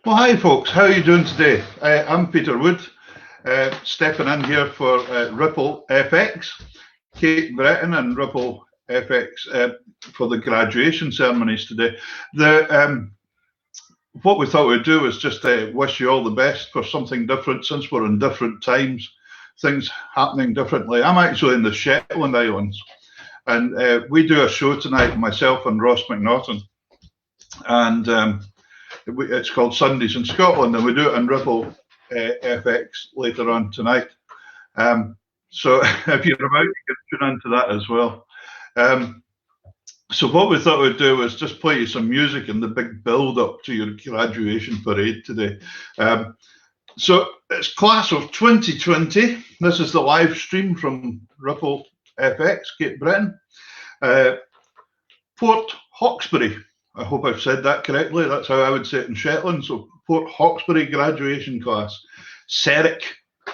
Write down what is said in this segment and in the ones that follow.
Well, hi folks, how are you doing today? I'm Peter Wood, stepping in here for Ripple FX, Kate Breton and Ripple FX for the graduation ceremonies today. What we thought we'd do was just wish you all the best for something different, since we're in different times, things happening differently. I'm actually in the Shetland Islands, and we do a show tonight, myself and Ross McNaughton, and it's called Sundays in Scotland, and we do it on Ripple FX later on tonight. So if you're about, you can tune into that as well. So what we thought we'd do was just play you some music in the big build-up to your graduation parade today. So it's class of 2020. This is the live stream from Ripple FX, Cape Breton. Port Hawkesbury. I hope I've said that correctly. That's how I would say it in Shetland. So Port Hawkesbury graduation class, SAERC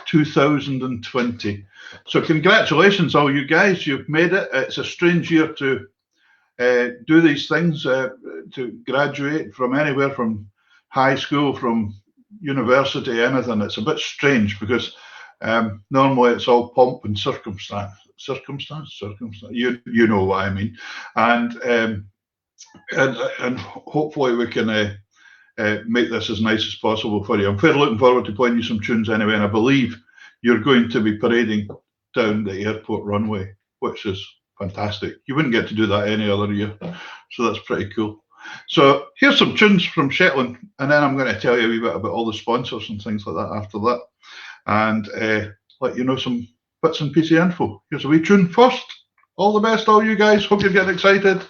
2020. So congratulations, all you guys. You've made it. It's a strange year to do these things, to graduate from anywhere, from high school, from university, anything. It's a bit strange because normally it's all pomp and circumstance. You know what I mean. And hopefully we can make this as nice as possible for you. I'm fairly looking forward to playing you some tunes anyway, and I believe you're going to be parading down the airport runway, which is fantastic. You wouldn't get to do that any other year, so that's pretty cool. So here's some tunes from Shetland, and then I'm going to tell you a wee bit about all the sponsors and things like that after that, and let you know some bits and pieces of info. Here's a wee tune first. All the best, all you guys. Hope you're getting excited.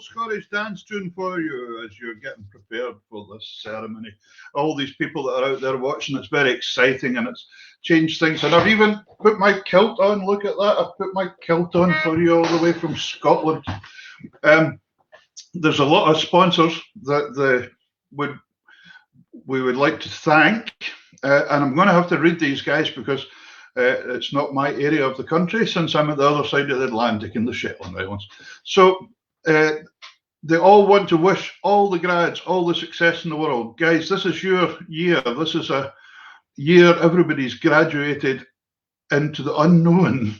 Scottish dance tune for you as you're getting prepared for this ceremony. All these people that are out there watching, it's very exciting and it's changed things. And I've even put my kilt on. Look at that. I've put my kilt on for you all the way from Scotland. There's a lot of sponsors that would we would like to thank, and I'm going to have to read these guys because it's not my area of the country, since I'm at the other side of the Atlantic in the Shetland Islands. So they all want to wish all the grads all the success in the world. Guys, this is your year. This is a year everybody's graduated into the unknown.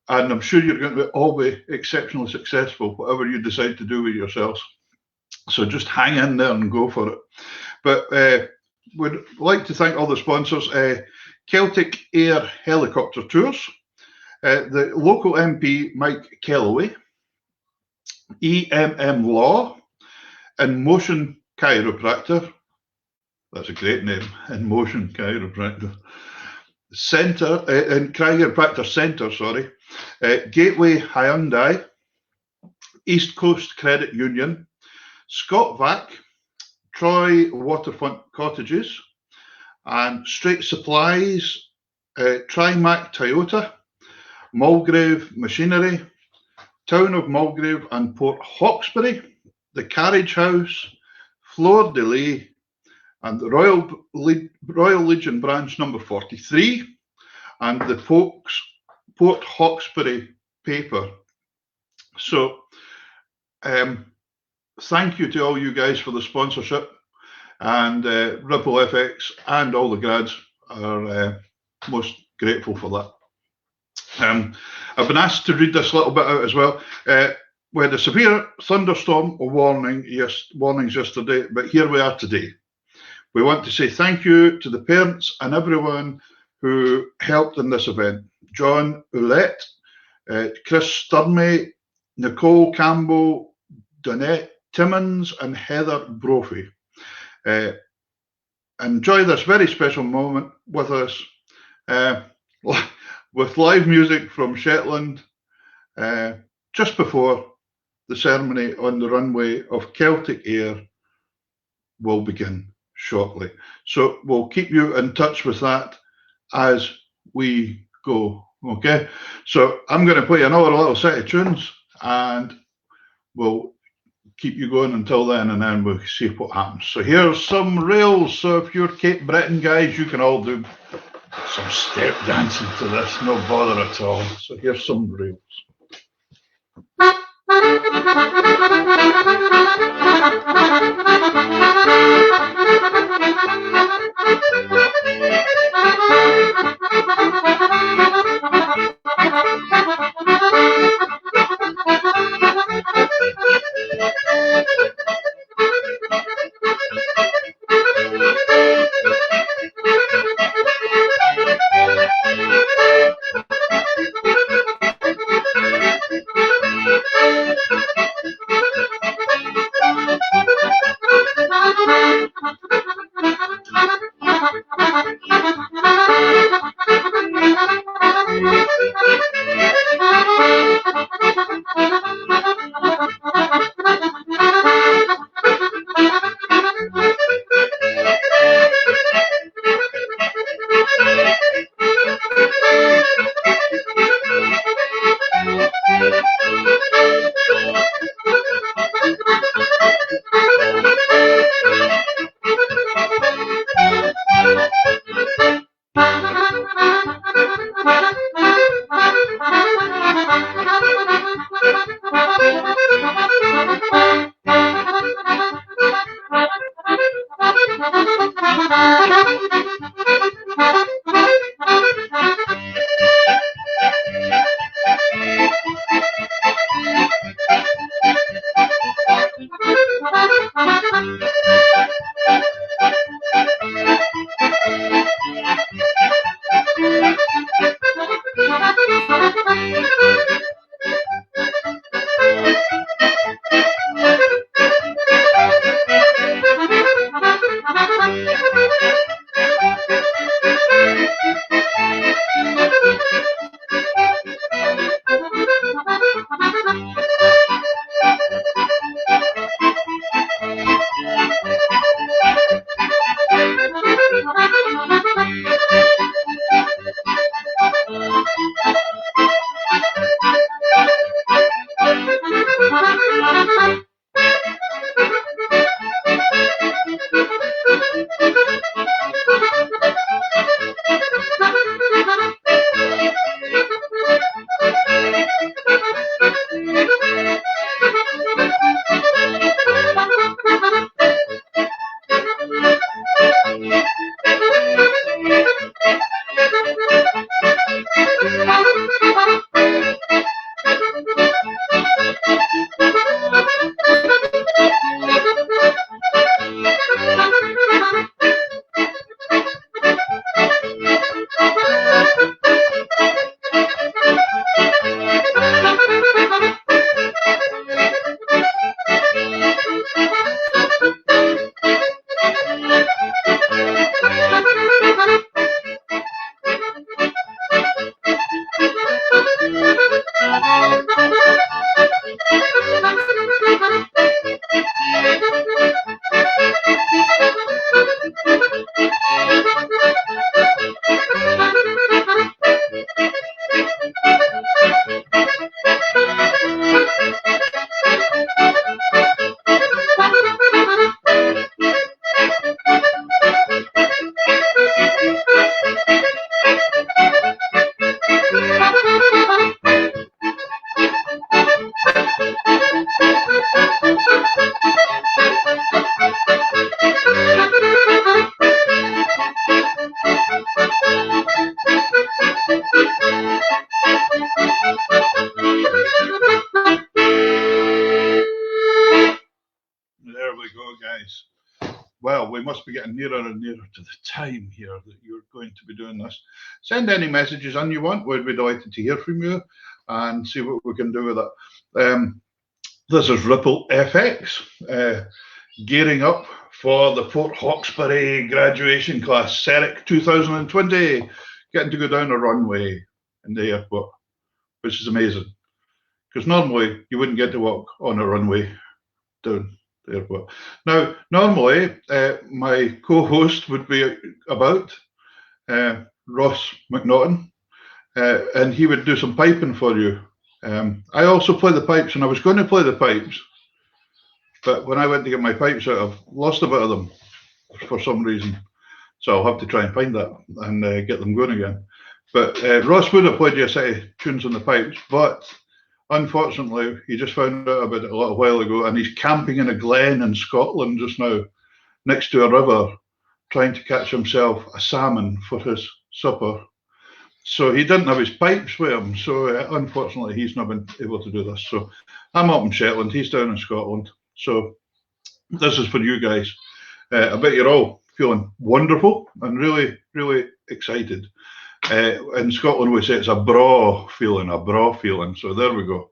And I'm sure you're going to all be exceptionally successful, whatever you decide to do with yourselves. So just hang in there and go for it. But we'd like to thank all the sponsors. Celtic Air Helicopter Tours, the local MP Mike Kellaway, EMM Law, In Motion Chiropractor, that's a great name, In Motion Chiropractor, Centre, in Chiropractor Centre, sorry, Gateway Hyundai, East Coast Credit Union, Scott Vac, Troy Waterfront Cottages, and Straight Supplies, Trimac Toyota, Mulgrave Machinery, Town of Mulgrave and Port Hawkesbury, the Carriage House, Fleur de Lis, and the Royal Legion branch number 43, and the Port Hawkesbury paper. So thank you to all you guys for the sponsorship, and Ripple FX and all the grads are most grateful for that. I've been asked to read this little bit out as well. We had a severe thunderstorm warnings yesterday, but here we are today. We want to say thank you to the parents and everyone who helped in this event. John Ouellette, Chris Sturmey, Nicole Campbell, Donette Timmons, and Heather Brophy. Enjoy this very special moment with us, with live music from Shetland, just before the ceremony on the runway of Celtic Air will begin shortly. So we'll keep you in touch with that as we go. Okay, so I'm going to play another little set of tunes and we'll keep you going until then, and then we'll see what happens. So here's some rails. So if you're Cape Breton guys, you can all do some step dancing to this, no bother at all. So here's some rails. well, we must be getting nearer and nearer to the time here that you're going to be doing this. Send any messages in you want. We'd be delighted to hear from you and see what we can do with it. This is Ripple FX, gearing up for the Port Hawkesbury graduation class, SAERC 2020, getting to go down a runway in the airport, which is amazing. Because normally you wouldn't get to walk on a runway down the airport. Now, normally my co-host would be about, Ross McNaughton, and he would do some piping for you. I also play the pipes, and I was going to play the pipes, but when I went to get my pipes out, I've lost a bit of them for some reason. So I'll have to try and find that and get them going again. But Ross would have played you a set of tunes on the pipes, but unfortunately, he just found out about it a little while ago, and he's camping in a glen in Scotland just now, next to a river, trying to catch himself a salmon for his supper. So he didn't have his pipes with him, so unfortunately he's not been able to do this. So I'm up in Shetland, he's down in Scotland. So this is for you guys. I bet you're all feeling wonderful and really, really excited. In Scotland we say it's a braw feeling, so there we go.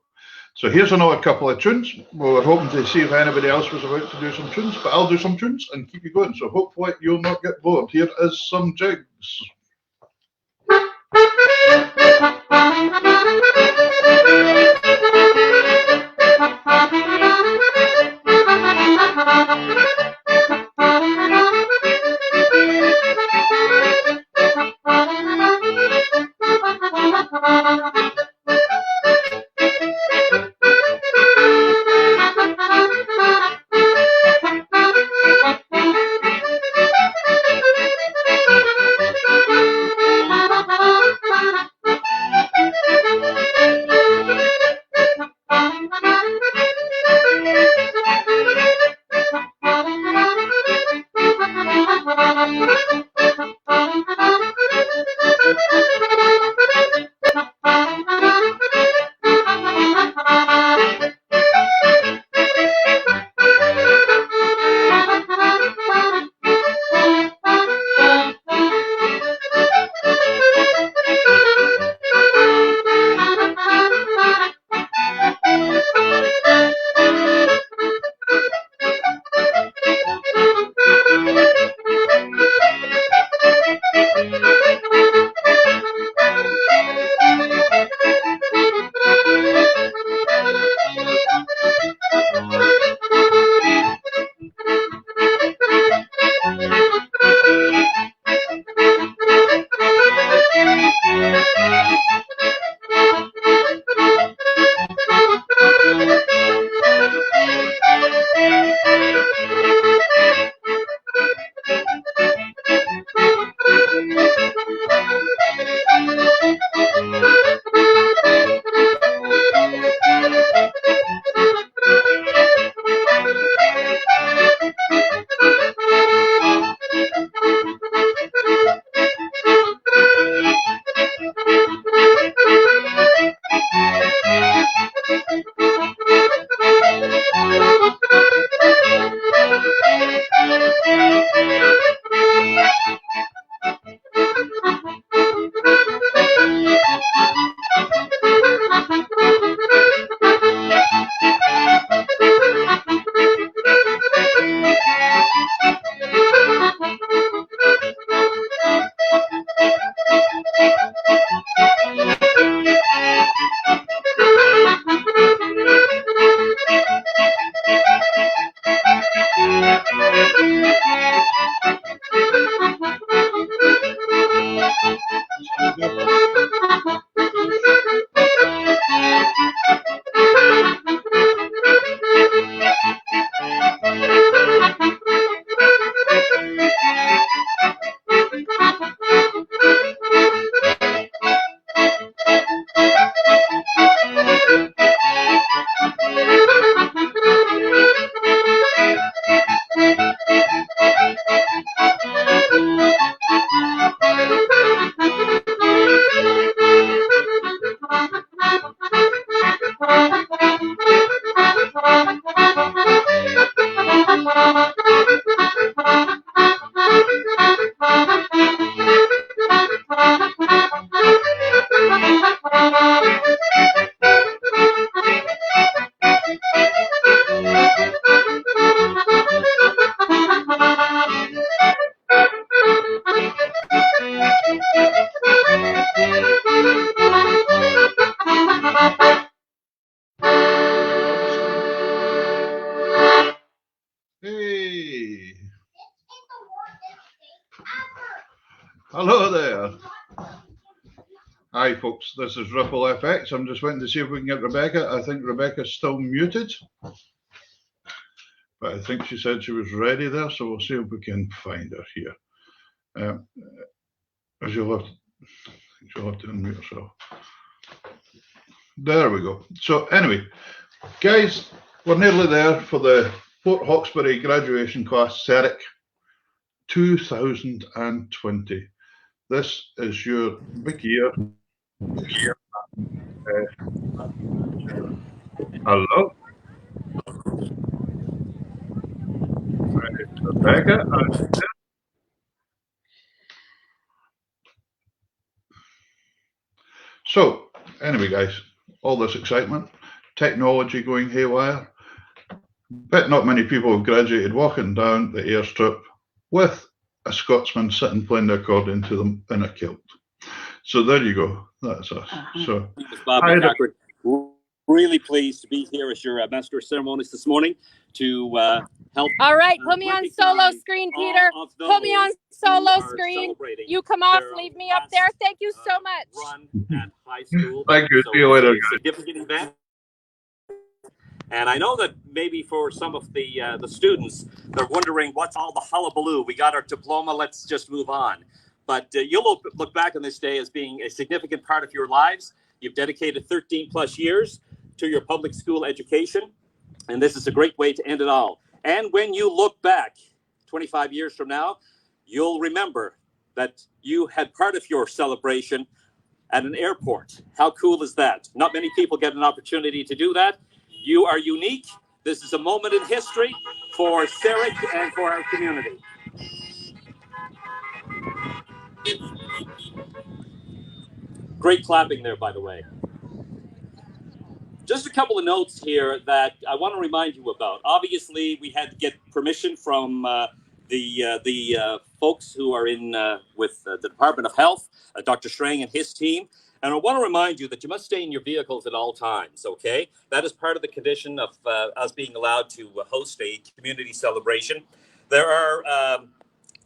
So here's another couple of tunes. We were hoping to see if anybody else was about to do some tunes, but I'll do some tunes and keep you going, so hopefully you'll not get bored. Here is some jigs. Hey! Hello there. Hi, folks. This is Ripple FX. I'm just waiting to see if we can get Rebecca. I think Rebecca's still muted, but I think she said she was ready there, so we'll see if we can find her here. You'll have to unmute yourself. There we go. So anyway, guys, we're nearly there for the Port Hawkesbury graduation class, SAERC 2020. This is your big year. Hello? Rebecca? So, anyway, guys, all this excitement, technology going haywire. Bet not many people have graduated walking down the airstrip with a Scotsman sitting playing the accordion to them in a kilt. So there you go. That's us. So, Bob McCackard, really pleased to be here as your master of ceremonies this morning to help. All right, put me on solo screen, Peter. Put me on solo screen. You come off, leave me up there. Thank you so much. Run at high school. Thank you. So See you later. Significant event. And I know that maybe for some of the students, they're wondering what's all the hullabaloo. We got our diploma. Let's just move on. But you'll look back on this day as being a significant part of your lives. You've dedicated 13 plus years to your public school education. And this is a great way to end it all. And when you look back 25 years from now, you'll remember that you had part of your celebration at an airport. How cool is that? Not many people get an opportunity to do that. You are unique. This is a moment in history for SAERC and for our community. Great clapping there, by the way. Just a couple of notes here that I want to remind you about. Obviously, we had to get permission from the folks who are in with the Department of Health, Dr. Strang and his team. And I want to remind you that you must stay in your vehicles at all times, okay? That is part of the condition of us being allowed to host a community celebration. There are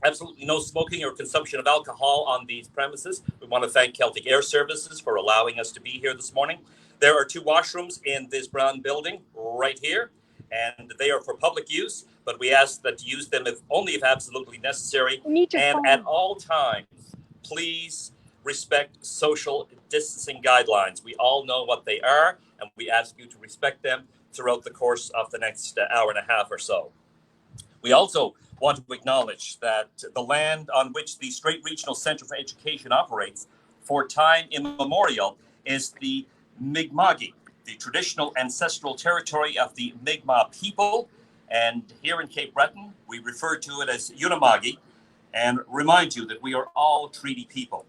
absolutely no smoking or consumption of alcohol on these premises. We want to thank Celtic Air Services for allowing us to be here this morning. There are 2 washrooms in this brown building right here, and they are for public use, but we ask that you use them only if absolutely necessary. And at all times, please respect social distancing guidelines. We all know what they are, and we ask you to respect them throughout the course of the next hour and a half or so. We also want to acknowledge that the land on which the Strait Regional Centre for Education operates for time immemorial is the Mi'kma'ki, the traditional ancestral territory of the Mi'kmaq people. And here in Cape Breton, we refer to it as Unama'ki, and remind you that we are all treaty people.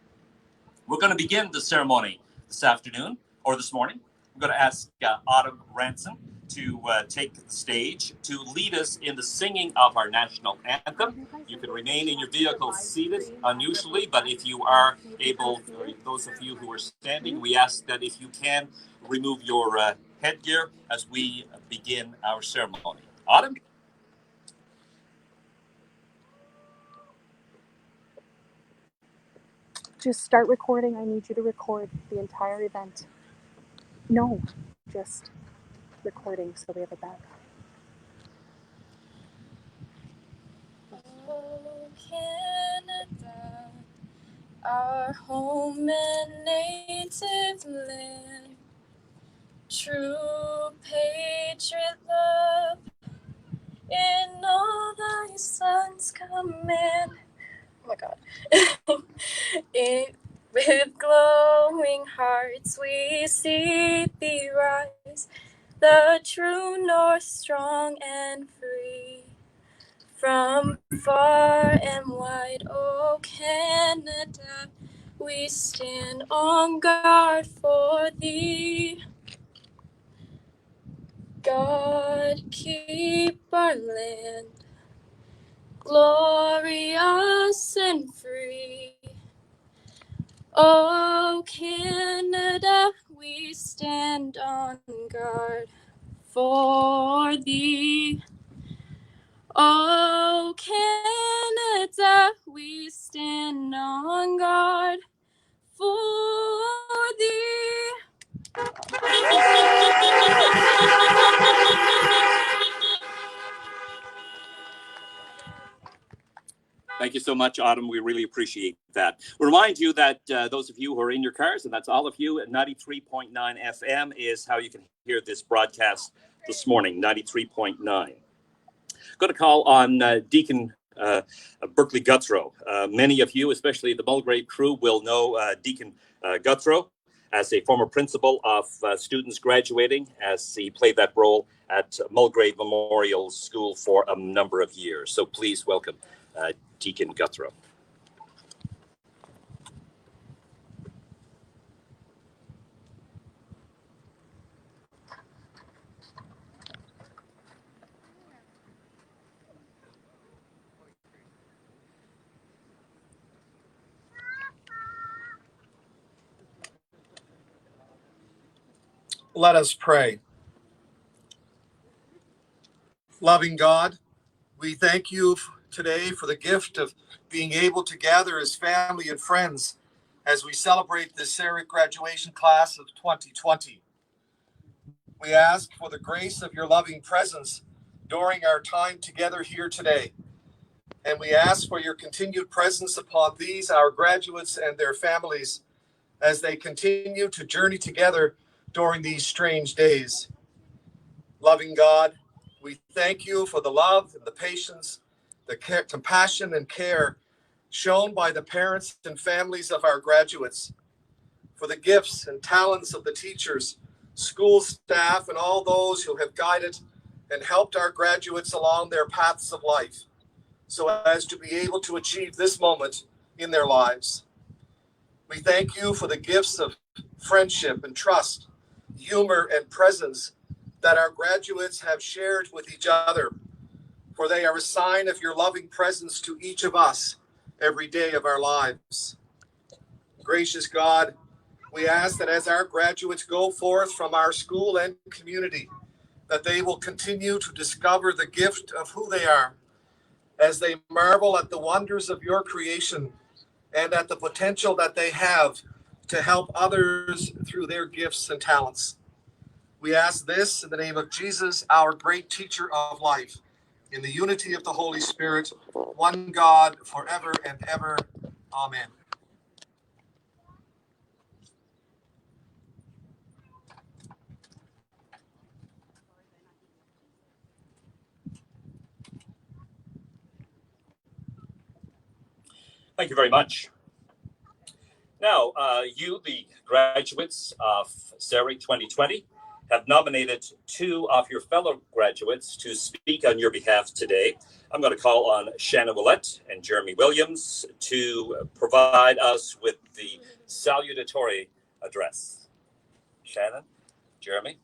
We're going to begin the ceremony this afternoon, or this morning. I'm going to ask Autumn Ransom to take the stage to lead us in the singing of our national anthem. You can remain in your vehicle seated unusually, but if you are able, or those of you who are standing, we ask that if you can, remove your headgear as we begin our ceremony. Autumn? Just start recording. I need you to record the entire event. No, just recording so we have a backup. Oh, Canada, our home and native land, true patriot love, in all thy sons command. Oh my God. With glowing hearts we see thee rise, the true north strong and free. From far and wide, oh Canada, we stand on guard for thee. God keep our land glorious and free. Oh, Canada, we stand on guard for thee. Oh, Canada, we stand on guard for thee. Thank you so much, Autumn. We really appreciate that. We remind you that those of you who are in your cars, and that's all of you, at 93.9 FM is how you can hear this broadcast this morning, 93.9. Going to call on Deacon Berkeley Guthrow. Many of you, especially the Mulgrave crew, will know Deacon Guthrow as a former principal of students graduating, as he played that role at Mulgrave Memorial School for a number of years. So please welcome Deacon Guthrow. Let us pray. Loving God, we thank you today for the gift of being able to gather as family and friends as we celebrate the SAERC graduation class of 2020. We ask for the grace of your loving presence during our time together here today. And we ask for your continued presence upon these, our graduates and their families, as they continue to journey together during these strange days. Loving God, we thank you for the love and the patience, the compassion and care shown by the parents and families of our graduates, for the gifts and talents of the teachers, school staff, and all those who have guided and helped our graduates along their paths of life, so as to be able to achieve this moment in their lives. We thank you for the gifts of friendship and trust, humor and presence that our graduates have shared with each other, for they are a sign of your loving presence to each of us every day of our lives. Gracious God, we ask that as our graduates go forth from our school and community, that they will continue to discover the gift of who they are, as they marvel at the wonders of your creation and at the potential that they have to help others through their gifts and talents. We ask this in the name of Jesus, our great teacher of life, in the unity of the Holy Spirit, one God, forever and ever. Amen. Thank you very much. Now, you, the graduates of SAERC 2020, have nominated two of your fellow graduates to speak on your behalf today. I'm going to call on Shannon Willett and Jeremy Williams to provide us with the salutatory address. Shannon, Jeremy.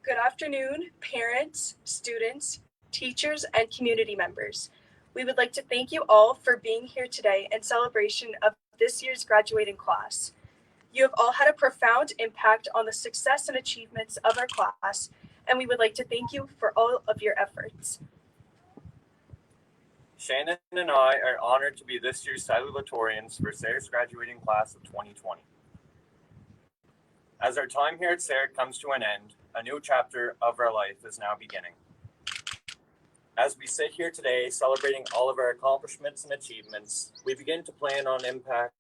Good afternoon, parents, students, teachers, and community members. We would like to thank you all for being here today in celebration of this year's graduating class. You have all had a profound impact on the success and achievements of our class, and we would like to thank you for all of your efforts. Shannon and I are honored to be this year's salutatorians for SAERC's graduating class of 2020. As our time here at SAERC comes to an end, a new chapter of our life is now beginning. As we sit here today celebrating all of our accomplishments and achievements, we begin to plan on impact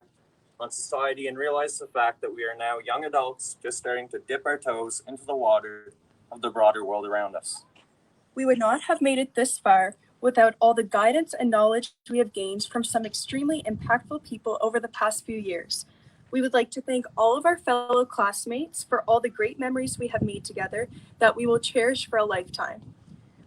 on society and realize the fact that we are now young adults just starting to dip our toes into the water of the broader world around us. We would not have made it this far without all the guidance and knowledge we have gained from some extremely impactful people over the past few years. We would like to thank all of our fellow classmates for all the great memories we have made together that we will cherish for a lifetime.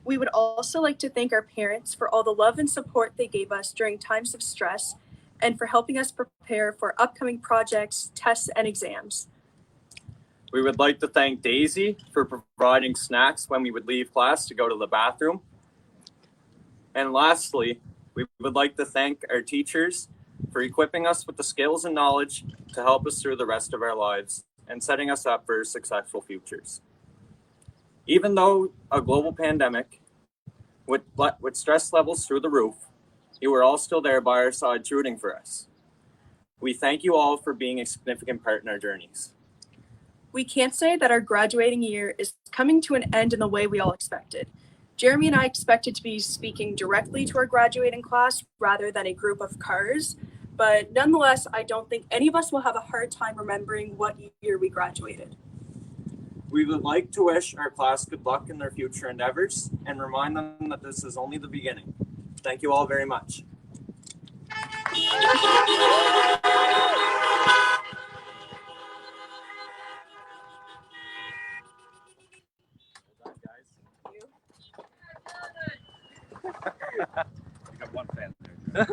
We would also like to thank our parents for all the love and support they gave us during times of stress and for helping us prepare for upcoming projects, tests, and exams. We would like to thank Daisy for providing snacks when we would leave class to go to the bathroom. And lastly, we would like to thank our teachers for equipping us with the skills and knowledge to help us through the rest of our lives and setting us up for successful futures. Even though a global pandemic with stress levels through the roof, you were all still there by our side rooting for us. We thank you all for being a significant part in our journeys. We can't say that our graduating year is coming to an end in the way we all expected. Jeremy and I expected to be speaking directly to our graduating class rather than a group of cars, but nonetheless, I don't think any of us will have a hard time remembering what year we graduated. We would like to wish our class good luck in their future endeavors and remind them that this is only the beginning. Thank you all very much. You got one fan there.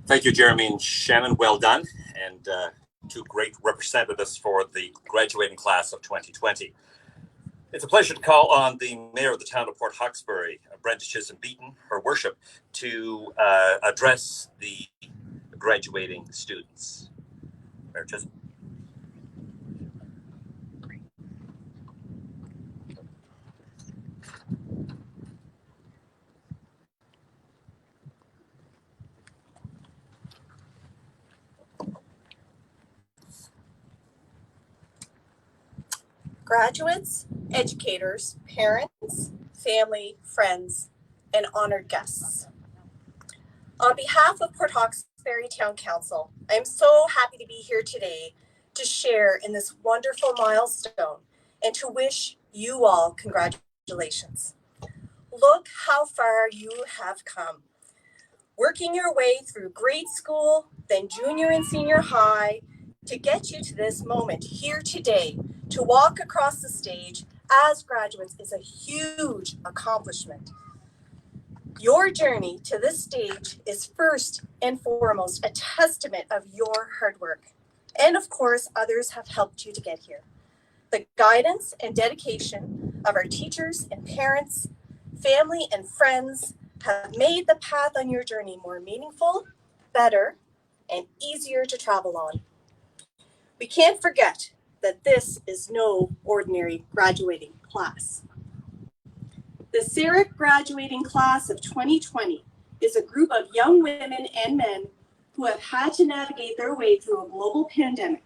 Thank you, Jeremy and Shannon. Well done. And two great representatives for the graduating class of 2020. It's a pleasure to call on the Mayor of the town of Port Hawkesbury, Brenda Chisholm-Beaton, Her Worship, to address the graduating students. Mayor Chisholm. Graduates, educators, parents, family, friends, and honored guests. On behalf of Port Hawkesbury Town Council, I am so happy to be here today to share in this wonderful milestone and to wish you all congratulations. Look how far you have come. Working your way through grade school, then junior and senior high, to get you to this moment here today, to walk across the stage as graduates is a huge accomplishment. Your journey to this stage is first and foremost a testament of your hard work. And of course, others have helped you to get here. The guidance and dedication of our teachers and parents, family and friends have made the path on your journey more meaningful, better, and easier to travel on. We can't forget that this is no ordinary graduating class. The SAERC graduating class of 2020 is a group of young women and men who have had to navigate their way through a global pandemic,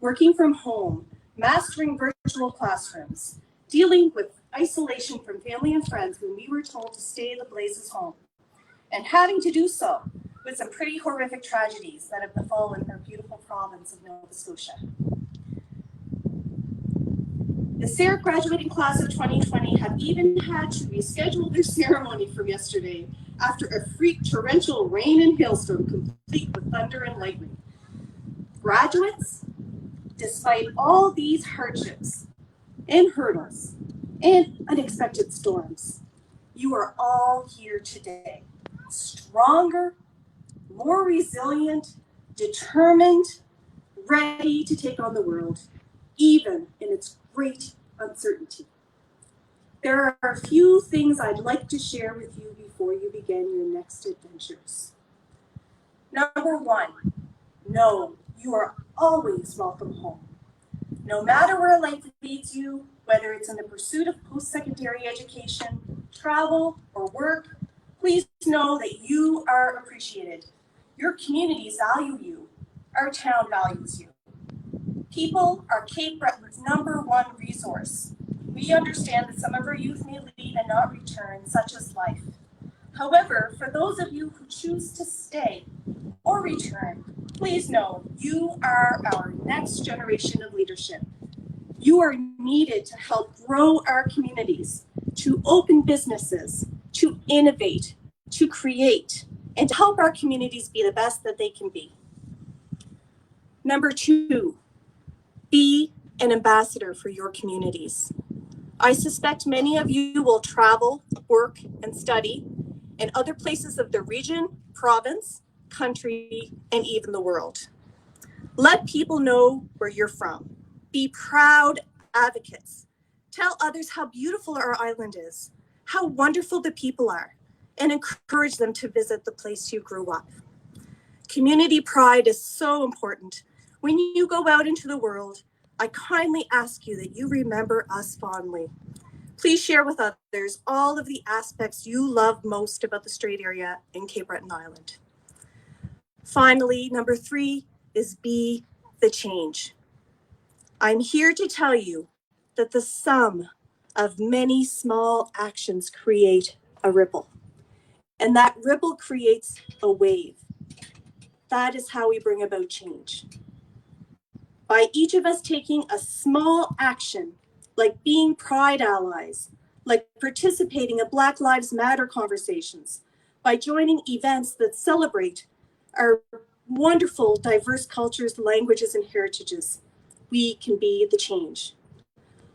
working from home, mastering virtual classrooms, dealing with isolation from family and friends when we were told to stay the blazes home, and having to do so with some pretty horrific tragedies that have befallen our beautiful province of Nova Scotia. The SAERC graduating class of 2020 have even had to reschedule their ceremony from yesterday after a freak torrential rain and hailstorm complete with thunder and lightning. Graduates, despite all these hardships and hurdles and unexpected storms, you are all here today, stronger, more resilient, determined, ready to take on the world, even in its great uncertainty. There are a few things I'd like to share with you before you begin your next adventures. Number one, know you are always welcome home. No matter where life leads you, whether it's in the pursuit of post-secondary education, travel, or work, please know that you are appreciated. Your communities value you. Our town values you. People are Cape Breton's #1 resource. We understand that some of our youth may leave and not return, such as life. However, for those of you who choose to stay or return, please know you are our next generation of leadership. You are needed to help grow our communities, to open businesses, to innovate, to create, and to help our communities be the best that they can be. Number two, be an ambassador for your communities. I suspect many of you will travel, work, and study and other places of the region, province, country, and even the world. Let people know where you're from. Be proud advocates. Tell others how beautiful our island is, how wonderful the people are, and encourage them to visit the place you grew up. Community pride is so important. When you go out into the world, I kindly ask you that you remember us fondly. Please share with others all of the aspects you love most about the Strait area and Cape Breton Island. Finally, number 3 is be the change. I'm here to tell you that the sum of many small actions create a ripple, and that ripple creates a wave. That is how we bring about change. By each of us taking a small action, like being Pride allies, like participating in Black Lives Matter conversations, by joining events that celebrate our wonderful diverse cultures, languages, and heritages, we can be the change.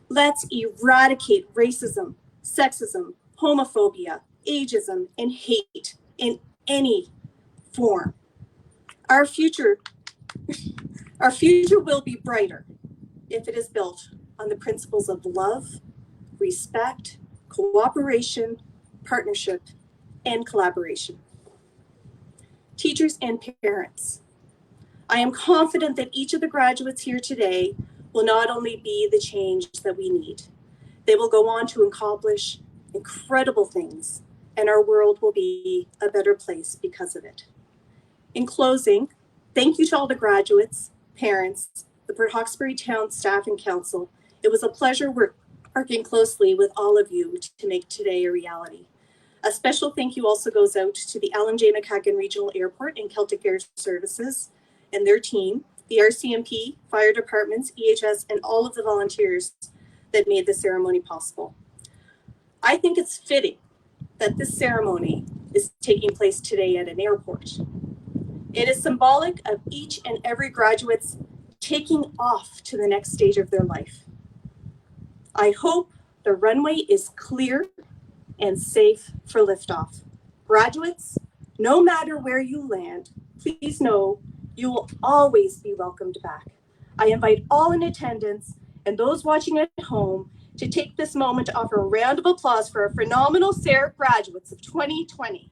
Let's eradicate racism, sexism, homophobia, ageism, and hate in any form. Our future will be brighter if it is built on the principles of love, respect, cooperation, partnership, and collaboration. Teachers and parents, I am confident that each of the graduates here today will not only be the change that we need, they will go on to accomplish incredible things, and our world will be a better place because of it. In closing, thank you to all the graduates, parents, the Port Hawkesbury Town staff and council. It was a pleasure working closely with all of you to make today a reality. A special thank you also goes out to the Alan J. McCagan Regional Airport and Celtic Air Services and their team, the RCMP, fire departments, EHS, and all of the volunteers that made the ceremony possible. I think it's fitting that this ceremony is taking place today at an airport. It is symbolic of each and every graduate's taking off to the next stage of their life. I hope the runway is clear and safe for liftoff. Graduates, no matter where you land, please know you will always be welcomed back. I invite all in attendance and those watching at home to take this moment to offer a round of applause for our phenomenal SAERC graduates of 2020.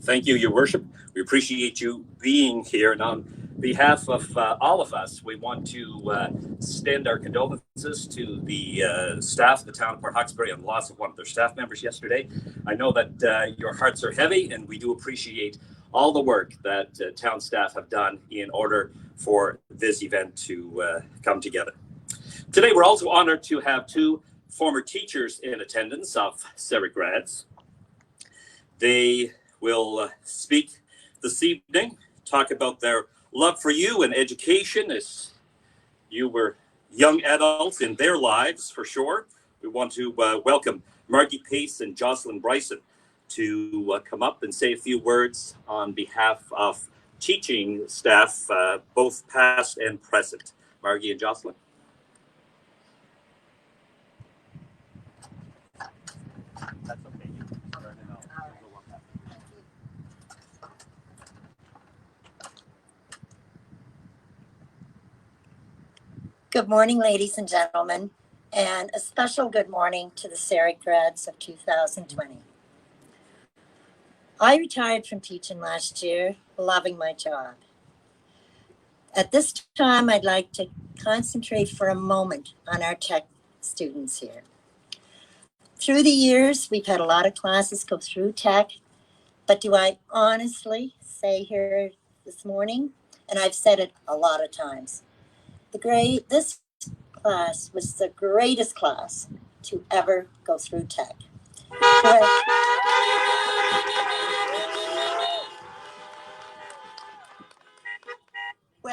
Thank you, Your Worship. We appreciate you being here. And on behalf of all of us, we want to extend our condolences to the staff of the town of Port Hawkesbury on the loss of one of their staff members yesterday. I know that your hearts are heavy, and we do appreciate all the work that town staff have done in order for this event to come together. Today, we're also honored to have 2 former teachers in attendance of SAERC grads. They will speak this evening, talk about their love for you and education as you were young adults in their lives, for sure. We want to welcome Margie Pace and Jocelyn Bryson to come up and say a few words on behalf of teaching staff, both past and present. Margie and Jocelyn. That's okay. Good morning, ladies and gentlemen, and a special good morning to the SAERC grads of 2020. I retired from teaching last year, loving my job. At this time, I'd like to concentrate for a moment on our tech students here. Through the years, we've had a lot of classes go through tech, but do I honestly say here this morning, and I've said it a lot of times, this class was the greatest class to ever go through tech.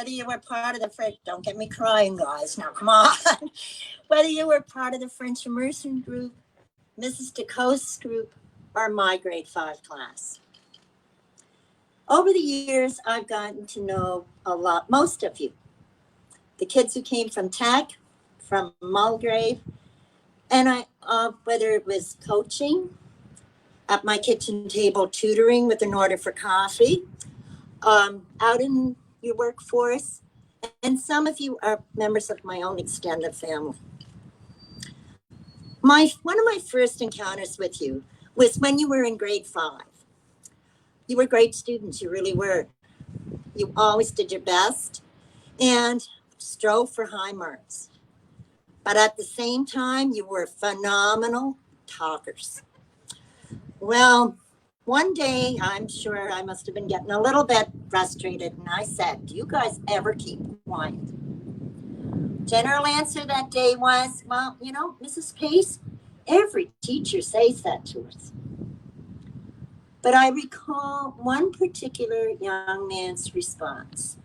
whether you were part of the French, don't get me crying, guys, now come on. Whether you were part of the French immersion group, Mrs. DeCoast's group, or my grade 5 class. Over the years, I've gotten to know most of you. The kids who came from Tech, from Mulgrave, and whether it was coaching, at my kitchen table tutoring with an order for coffee, out in your workforce, and some of you are members of my own extended family. One of my first encounters with you was when you were in grade 5. You were great students, you really were. You always did your best and strove for high marks. But at the same time, you were phenomenal talkers. Well, one day, I'm sure I must have been getting a little bit frustrated, and I said, do you guys ever keep quiet? General answer that day was, well, you know, Mrs. Pace, every teacher says that to us. But I recall one particular young man's response.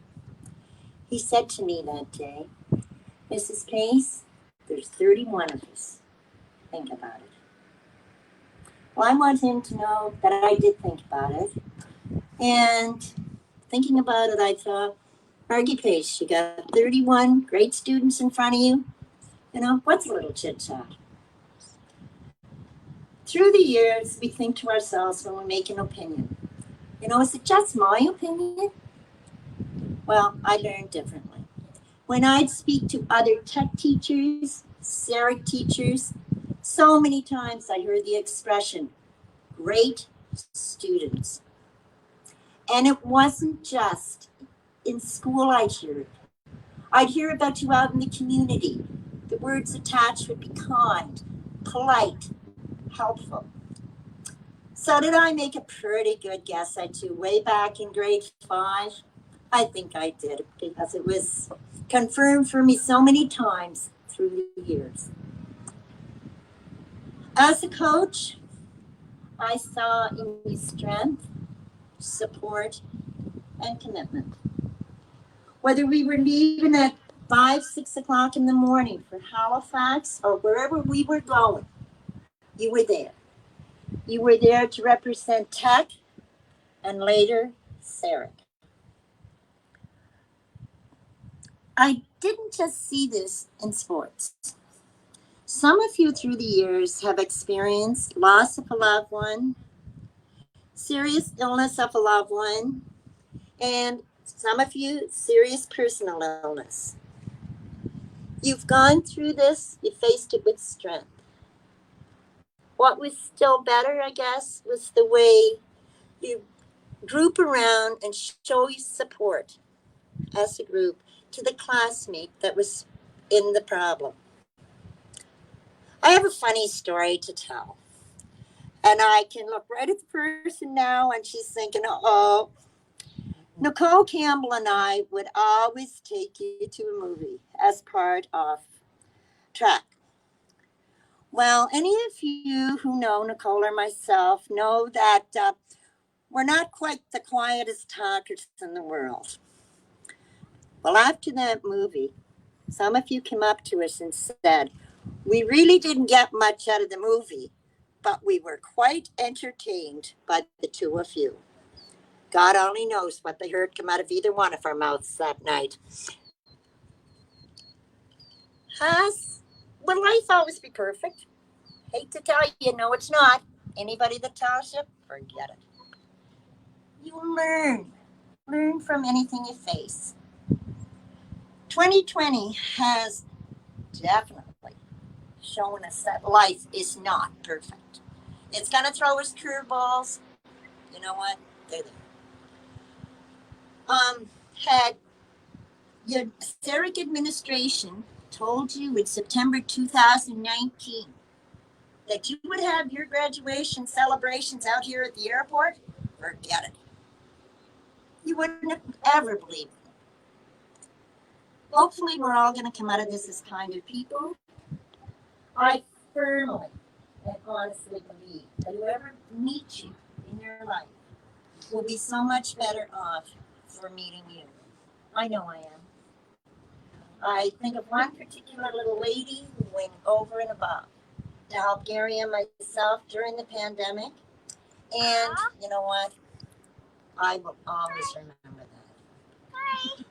He said to me that day, Mrs. Pace, there's 31 of us. Think about it. Well, I want him to know that I did think about it. And thinking about it, I thought, Margie Pace, you got 31 great students in front of you. You know, what's a little chit-chat? Through the years, we think to ourselves when we make an opinion, you know, is it just my opinion? Well, I learned differently. When I'd speak to other tech teachers, SAERC teachers, so many times I heard the expression, great students. And it wasn't just in school I'd hear it. I'd hear about you out in the community. The words attached would be kind, polite, helpful. So did I make a pretty good guess at you way back in grade 5? I think I did, because it was confirmed for me so many times through the years. As a coach, I saw in you strength, support, and commitment. Whether we were leaving at 5, 6 o'clock in the morning for Halifax or wherever we were going, you were there. You were there to represent Tech and later SAERC. I didn't just see this in sports. Some of you through the years have experienced loss of a loved one, serious illness of a loved one, and some of you serious personal illness. You've gone through this, you faced it with strength. What was still better, I guess, was the way you group around and show you support as a group to the classmate that was in the problem. I have a funny story to tell. And I can look right at the person now and she's thinking, oh, Nicole Campbell and I would always take you to a movie as part of track. Well, any of you who know Nicole or myself know that we're not quite the quietest talkers in the world. Well, after that movie, some of you came up to us and said, we really didn't get much out of the movie, but we were quite entertained by the two of you. God only knows what they heard come out of either one of our mouths that night. Will life always be perfect? Hate to tell you, no, it's not. Anybody that tells you, forget it. You learn from anything you face. 2020 has definitely shown us that life is not perfect. It's going to throw us curveballs. You know what? They're there. Had your SAERC administration told you in September 2019 that you would have your graduation celebrations out here at the airport, forget it. You wouldn't have ever believed it. Hopefully, we're all going to come out of this as kind of people. I firmly and honestly believe that whoever meets you in your life will be so much better off for meeting you. I know I am. I think of one particular little lady who went over and above to help Gary and myself during the pandemic. And you know what? I will always remember that.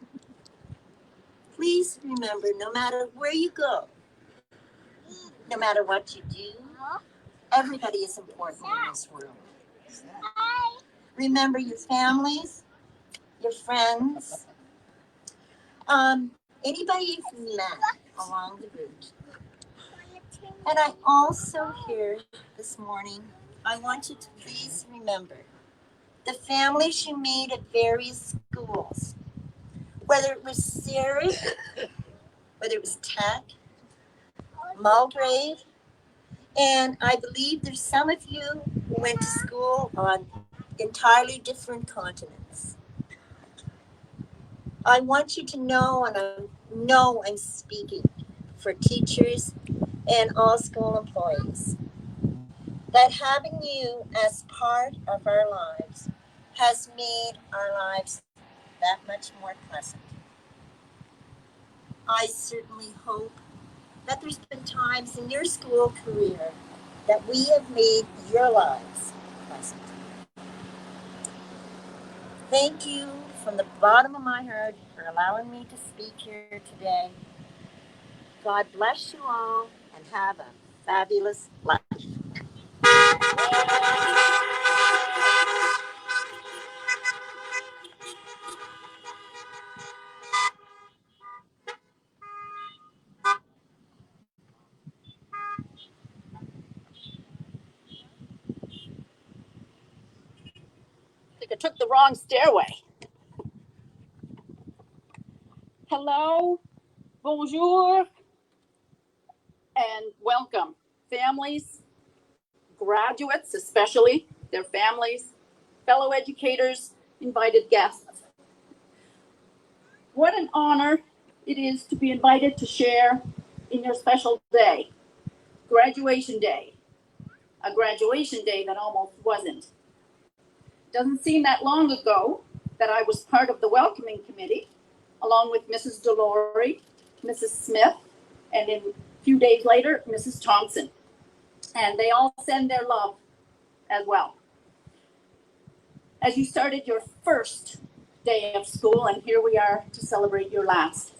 Please remember, no matter where you go, no matter what you do, everybody is important in this world. Remember your families, your friends, anybody you've met along the route. And I also here this morning, I want you to please remember the families you made at various schools, whether it was SAERC, whether it was Tech, Mulgrave, and I believe there's some of you who went to school on entirely different continents. I want you to know, and I know I'm speaking for teachers and all school employees, that having you as part of our lives has made our lives that much more pleasant. I certainly hope that there's been times in your school career that we have made your lives pleasant. Thank you from the bottom of my heart for allowing me to speak here today. God bless you all and have a fabulous life. I think I took the wrong stairway. Hello, bonjour, and welcome. Families, graduates especially, their families, fellow educators, invited guests. What an honor it is to be invited to share in your special day, graduation day, a graduation day that almost wasn't. Doesn't seem that long ago that I was part of the welcoming committee, along with Mrs. Delory, Mrs. Smith, and a few days later, Mrs. Thompson. And they all send their love as well. As you started your first day of school, and here we are to celebrate your last.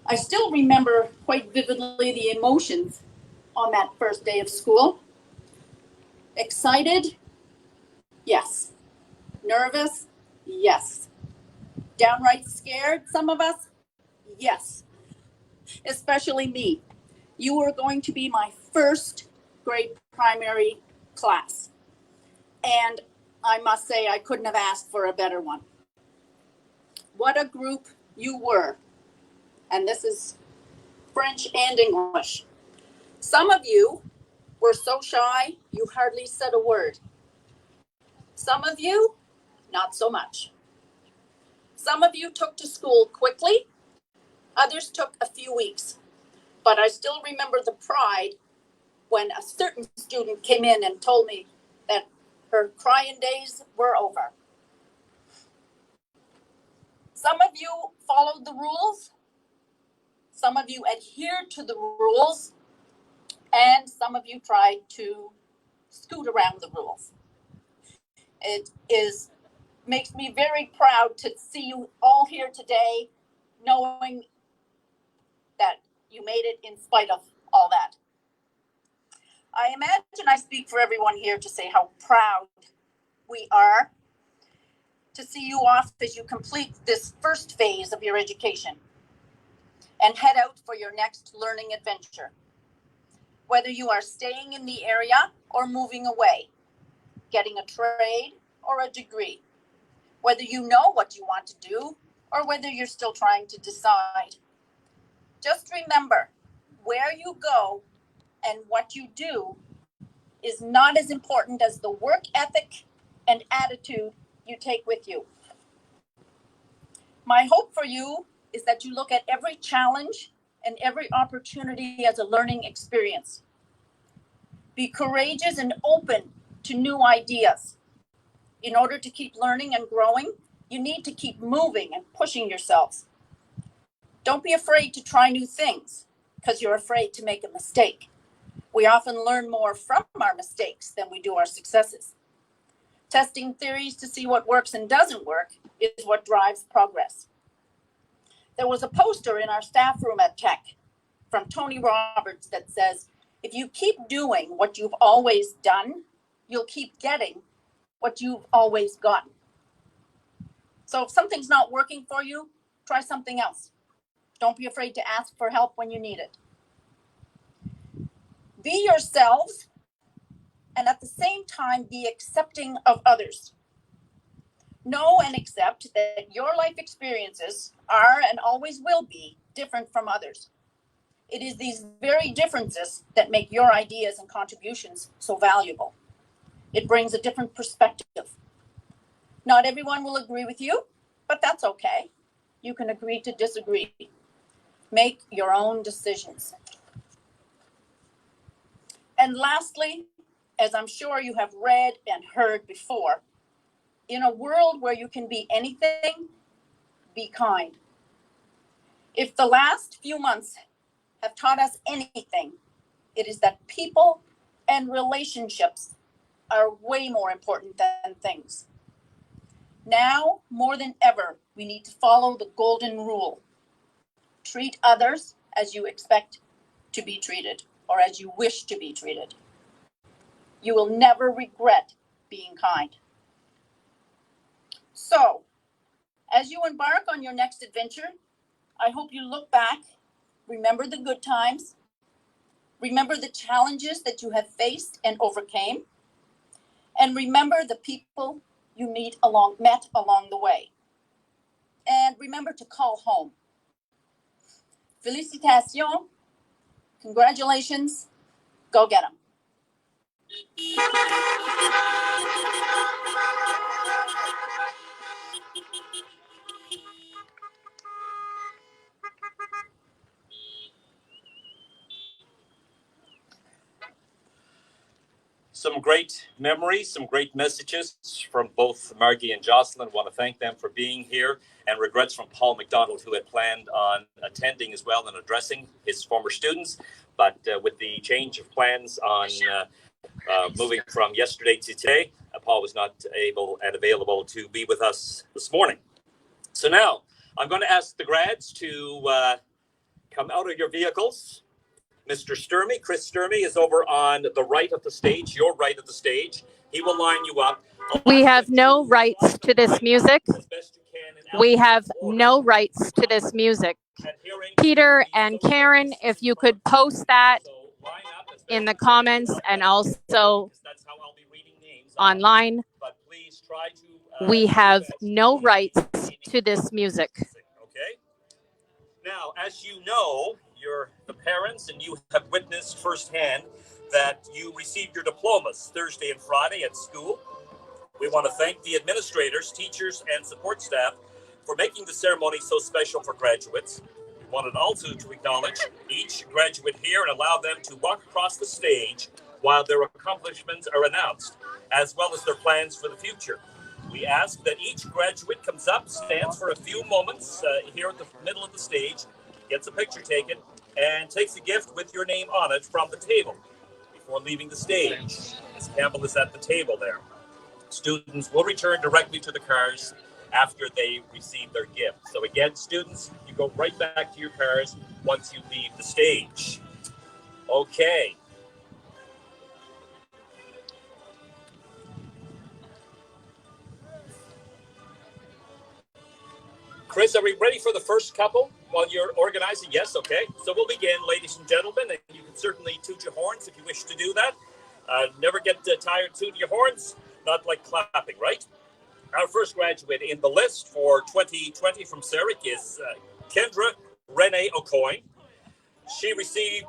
I still remember quite vividly the emotions on that first day of school. Excited? Yes. Nervous? Yes. Downright scared, some of us? Yes. Especially me. You were going to be my first grade primary class. And I must say I couldn't have asked for a better one. What a group you were. And this is French and English. Some of you were so shy you hardly said a word. Some of you, not so much. Some of you took to school quickly, others took a few weeks. But I still remember the pride when a certain student came in and told me that her crying days were over. Some of you followed the rules, some of you adhered to the rules, and some of you tried to scoot around the rules. It makes me very proud to see you all here today, knowing that you made it in spite of all that. I imagine I speak for everyone here to say how proud we are to see you off as you complete this first phase of your education and head out for your next learning adventure. Whether you are staying in the area or moving away, getting a trade or a degree, whether you know what you want to do or whether you're still trying to decide. Just remember, where you go and what you do is not as important as the work ethic and attitude you take with you. My hope for you is that you look at every challenge and every opportunity as a learning experience. Be courageous and open to new ideas. In order to keep learning and growing, You need to keep moving and pushing yourselves. Don't be afraid to try new things because you're afraid to make a mistake. We often learn more from our mistakes than we do our successes. Testing theories to see what works and doesn't work is what drives progress. There was a poster in our staff room at Tech from Tony Roberts that says, if you keep doing what you've always done, you'll keep getting what you've always gotten. So if something's not working for you, try something else. Don't be afraid to ask for help when you need it. Be yourselves, and at the same time, be accepting of others. Know and accept that your life experiences are and always will be different from others. It is these very differences that make your ideas and contributions so valuable. It brings a different perspective. Not everyone will agree with you, but that's okay. You can agree to disagree. Make your own decisions. And lastly, as I'm sure you have read and heard before, in a world where you can be anything, be kind. If the last few months have taught us anything, it is that people and relationships are way more important than things. Now, more than ever, we need to follow the golden rule. Treat others as you expect to be treated or as you wish to be treated. You will never regret being kind. So, as you embark on your next adventure, I hope you look back, remember the good times, remember the challenges that you have faced and overcame, and remember the people you met along the way. And remember to call home. Félicitations, congratulations, go get them. Some great memories, some great messages from both Margie and Jocelyn. I want to thank them for being here, and regrets from Paul McDonald, who had planned on attending as well and addressing his former students. But with the change of plans on moving from yesterday to today, Paul was not able and available to be with us this morning. So now I'm going to ask the grads to come out of your vehicles. Mr. Sturmey, Chris Sturmey, is over on the right of the stage, your right of the stage. He will line you up. We have no rights to this music. We have no rights to this music. Peter and Karen, if you could post that in the comments and also online. We have no rights to this music. Okay. Now, as you know, you're the parents and you have witnessed firsthand that you received your diplomas Thursday and Friday at school. We want to thank the administrators, teachers, and support staff for making the ceremony so special for graduates. We wanted also to acknowledge each graduate here and allow them to walk across the stage while their accomplishments are announced, as well as their plans for the future. We ask that each graduate comes up, stands for a few moments here at the middle of the stage, gets a picture taken, and takes a gift with your name on it from the table before leaving the stage. Ms. Campbell is at the table there. Students will return directly to the cars after they receive their gift. So again, students, you go right back to your cars once you leave the stage. Okay. Chris, are we ready for the first couple while you're organizing? Yes, okay. So we'll begin, ladies and gentlemen, and you can certainly toot your horns if you wish to do that. Never get tired tooting your horns, not like clapping, right? Our first graduate in the list for 2020 from SAERC is Kendra Renee O'Coin. She received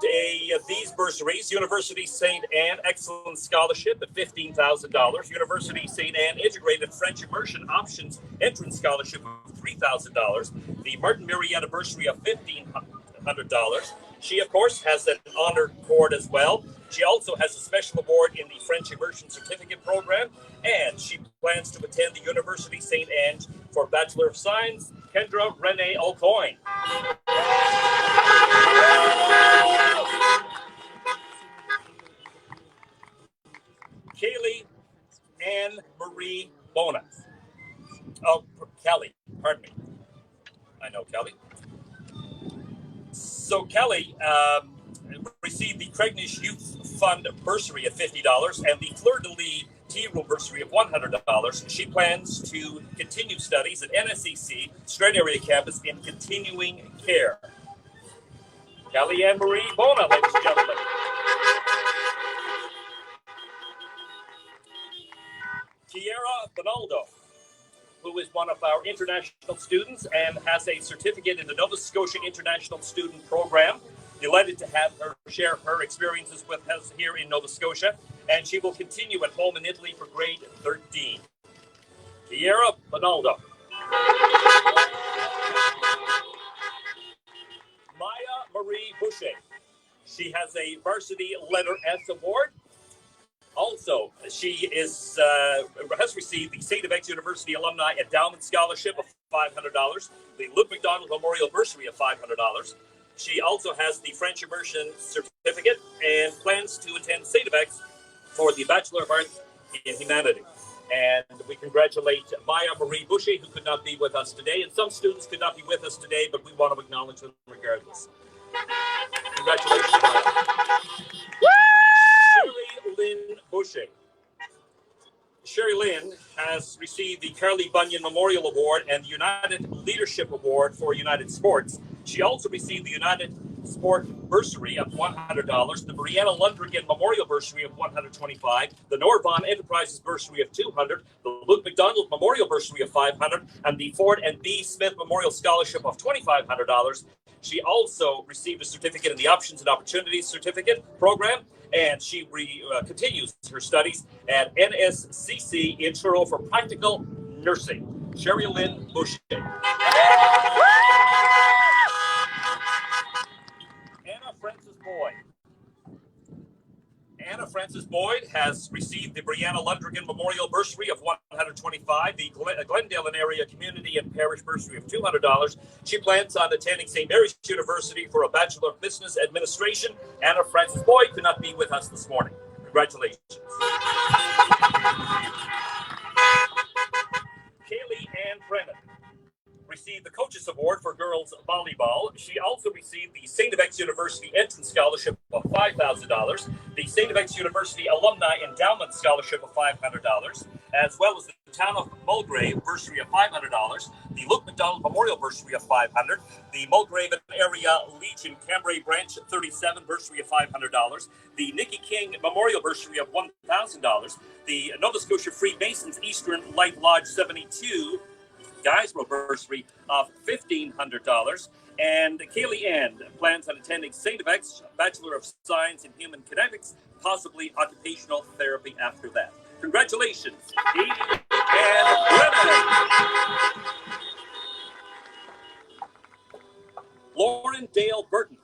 these bursaries: University St. Anne Excellence Scholarship at $15,000, University St. Anne Integrated French Immersion Options Entrance Scholarship of $3,000, the Martin Marietta Bursary of $1,500, She, of course, has an honor cord as well. She also has a special award in the French Immersion Certificate Program, and she plans to attend the University St. Ange for Bachelor of Science. Kendra Renee O'Coin. Kaylee Anne Marie Bona. Oh, Kelly, pardon me. I know Kelly. So Kelly received the Craignish Youth Fund bursary of $50 and the Fleur de Lis Tea Room bursary of $100. She plans to continue studies at NSCC Strait Area Campus in continuing care. Kelly Anne Marie Bona, ladies and gentlemen. Kiera Bonaldo, who is one of our international students and has a certificate in the Nova Scotia International Student Program. Delighted to have her share her experiences with us here in Nova Scotia, and she will continue at home in Italy for grade 13. Kiera Bonaldo. Maya Marie Boucher. She has a varsity letter S award. Also, she has received the St. FX University Alumni Endowment Scholarship of $500, the Luke McDonald Memorial Bursary of $500. She also has the French Immersion Certificate and plans to attend St. FX for the Bachelor of Arts in Humanity. And we congratulate Maya Marie Boucher, who could not be with us today. And some students could not be with us today, but we want to acknowledge them regardless. Congratulations, Maya. Sherry Lynn Boucher. Sherry Lynn has received the Carly Bunyan Memorial Award and the United Leadership Award for United Sports. She also received the United Sport Bursary of $100, the Brianna Lundgren Memorial Bursary of $125, the Norvon Enterprises Bursary of $200, the Luke McDonald Memorial Bursary of $500, and the Ford and B. Smith Memorial Scholarship of $2,500. She also received a certificate in the Options and Opportunities Certificate Program, and she continues her studies at NSCC in Truro for Practical Nursing. Sherry Lynn Boucher. Anna Frances Boyd. Anna Frances Boyd has received the Brianna Lundgren Memorial Bursary of $125, the Glendale and Area Community and Parish Bursary of $200. She plans on attending St. Mary's University for a Bachelor of Business Administration. Anna Frances Boyd could not be with us this morning. Congratulations. Kaylee Ann Brennan received the Coaches Award for Girls Volleyball. She also received the St. FX University Entrance Scholarship of $5,000, the St. FX University Alumni Endowment Scholarship of $500, as well as the Town of Mulgrave Bursary of $500, the Luke McDonald Memorial Bursary of $500, the Mulgrave Area Legion Cambrai Branch 37 Bursary of $500, the Nikki King Memorial Bursary of $1,000, the Nova Scotia Freemasons Eastern Light Lodge 72 Guysborough Bursary of $1,500, and Kaylee Ann plans on attending St. FX Bachelor of Science in Human Kinetics, possibly occupational therapy after that. Congratulations, Kaylee Ann Brennan. Lauren Dale Burton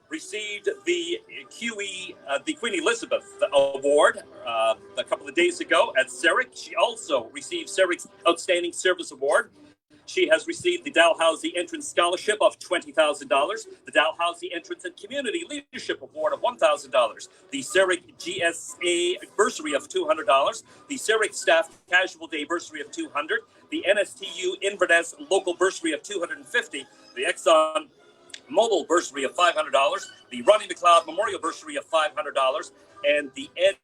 received the QE, the Queen Elizabeth Award a couple of days ago at SAERC. She also received SAERC's Outstanding Service Award. She has received the Dalhousie Entrance Scholarship of $20,000, the Dalhousie Entrance and Community Leadership Award of $1,000, the SAERC GSA Bursary of $200, the SAERC Staff Casual Day Bursary of $200, the NSTU Inverness Local Bursary of $250, the Exxon Mobile Bursary of $500, the Ronnie McLeod Memorial Bursary of $500, and the Ed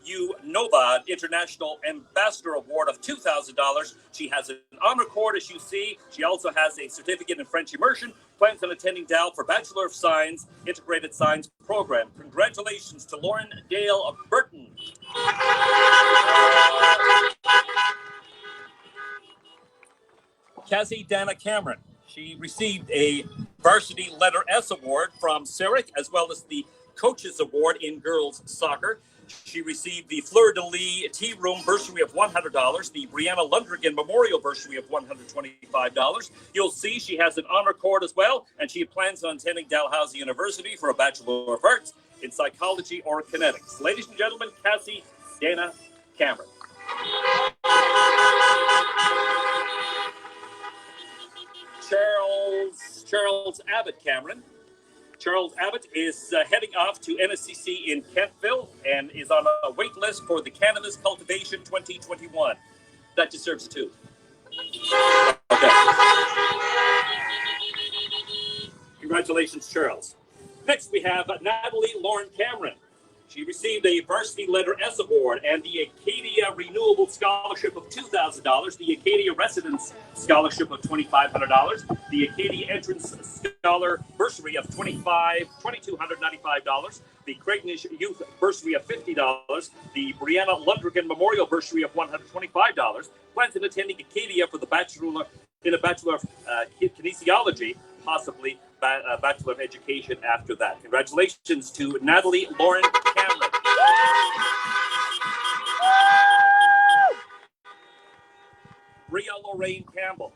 U. Nova International Ambassador Award of $2,000. She has an honor cord, as you see. She also has a certificate in French immersion, plans on attending Dal for Bachelor of Science, Integrated Science Program. Congratulations to Lauren Dale of Burton. Cassie Dana Cameron. She received a Varsity Letter S Award from SAERC, as well as the Coaches Award in Girls Soccer. She received the Fleur-de-Lis Tea Room bursary of $100, the Brianna Lundgren Memorial bursary of $125. You'll see she has an honor cord as well, and she plans on attending Dalhousie University for a Bachelor of Arts in Psychology or Kinetics. Ladies and gentlemen, Cassie Dana Cameron. Charles Abbott Cameron. Charles Abbott is heading off to NSCC in Kentville and is on a wait list for the Cannabis Cultivation 2021. That just serves two. Okay. Congratulations, Charles. Next, we have Natalie Lauren Cameron. She received a Varsity Letter S Award and the Acadia Renewable Scholarship of $2,000, the Acadia Residence Scholarship of $2,500, the Acadia Entrance Scholar Bursary of $2,295, the Craignish Youth Bursary of $50, the Brianna Lundgren Memorial Bursary of $125. Plans on attending Acadia for the Bachelor of Kinesiology, possibly a Bachelor of Education after that. Congratulations to Natalie Lauren Cameron. Bria Lorraine Campbell.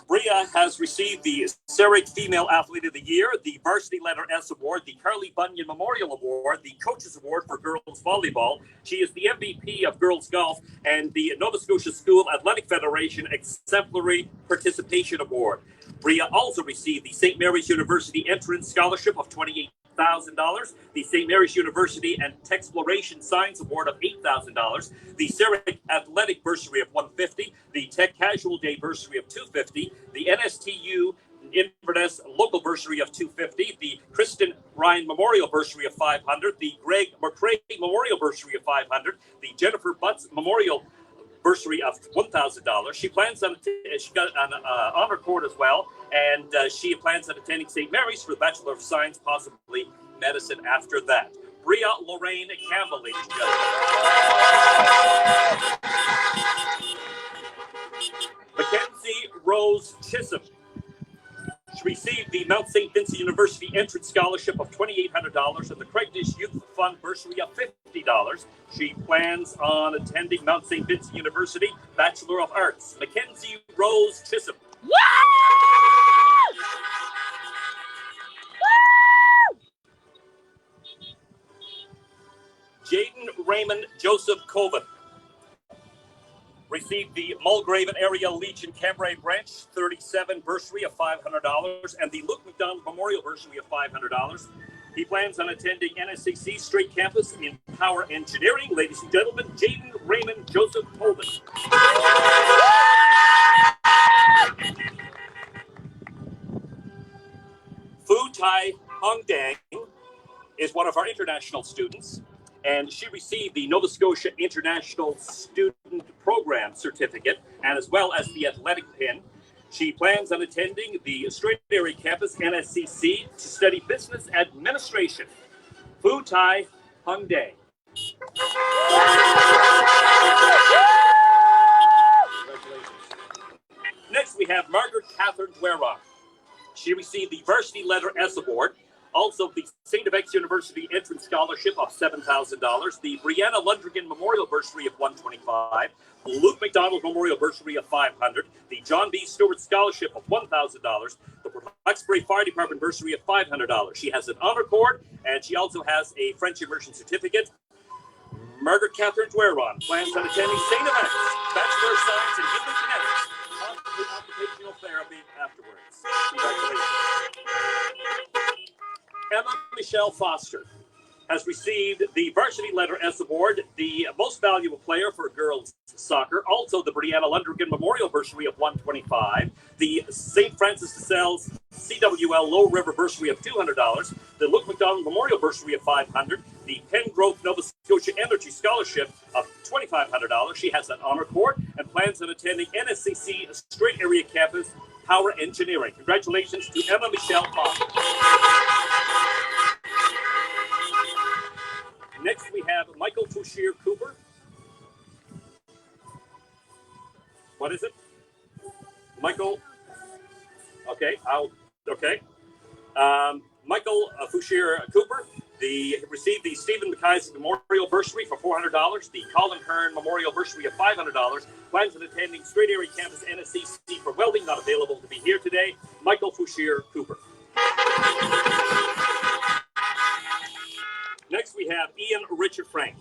Bria has received the SAERC Female Athlete of the Year, the Varsity Letter S Award, the Carly Bunyan Memorial Award, the Coaches Award for Girls Volleyball. She is the MVP of Girls Golf and the Nova Scotia School Athletic Federation Exemplary Participation Award. Bria also received the St. Mary's University Entrance Scholarship of $28,000, the St. Mary's University and Techsploration Science Award of $8,000, the SAERC Athletic Bursary of $150, the Tech Casual Day Bursary of $250, the NSTU Inverness Local Bursary of $250, the Kristen Ryan Memorial Bursary of $500, the Greg McCrae Memorial Bursary of $500, the Jennifer Butts Memorial Bursary of $1,000. She plans on she got an honor cord as well, and she plans on attending St. Mary's for the Bachelor of Science, possibly medicine after that. Bria Lorraine Campbell, ladies and gentlemen. Mackenzie Rose Chisholm. She received the Mount St. Vincent University Entrance Scholarship of $2,800 and the Craignish Youth Fund Bursary of $50. She plans on attending Mount St. Vincent University Bachelor of Arts. Mackenzie Rose Chisholm. Woo! Jaden Raymond Joseph Coven received the Mulgraven Area Legion Cambrai Branch 37 Bursary of $500 and the Luke McDonald Memorial Bursary of $500. He plans on attending NSCC Straight Campus in Power Engineering. Ladies and gentlemen, Jaden Raymond Joseph Coven. Fu Tai Hong Dang is one of our international students, and she received the Nova Scotia International Student Program Certificate and as well as the athletic pin. She plans on attending the Straight Area Campus NSCC to study business administration. Fu Tai Hung Day. Congratulations. Next, we have Margaret Catherine Dweron. She received the Varsity Letter S Award, also the St. FX University Entrance Scholarship of $7,000, the Brianna Lundgren Memorial Bursary of $125, the Luke McDonald Memorial Bursary of $500, the John B. Stewart Scholarship of $1,000, the Hawkesbury Fire Department Bursary of $500. She has an honor cord, and she also has a French immersion certificate. Margaret Catherine Dweron plans on attending St. FX Bachelor of Science in Human Kinetics, possibly occupational therapy afterwards. Congratulations. Emma Michelle Foster has received the Varsity Letter S Award, the Most Valuable Player for Girls Soccer, also the Brianna Lundgren Memorial Bursary of $125, the St. Francis de Sales CWL Low River Bursary of $200, the Luke McDonald Memorial Bursary of $500, the Pengrowth Nova Scotia Energy Scholarship of $2,500. She has an honor cord and plans on attending NSCC Straight Area Campus Power Engineering. Congratulations to Emma Michelle Foster. Next, we have Michael Fouchier Cooper. What is it? Michael. Okay, Michael Fouchier Cooper, Received the Stephen McIsaac Memorial Bursary for $400, the Colin Hearn Memorial Bursary of $500. Plans on attending Straight Area Campus NSCC for welding, not available to be here today. Michael Fouchier Cooper. Next, we have Ian Richard Frank.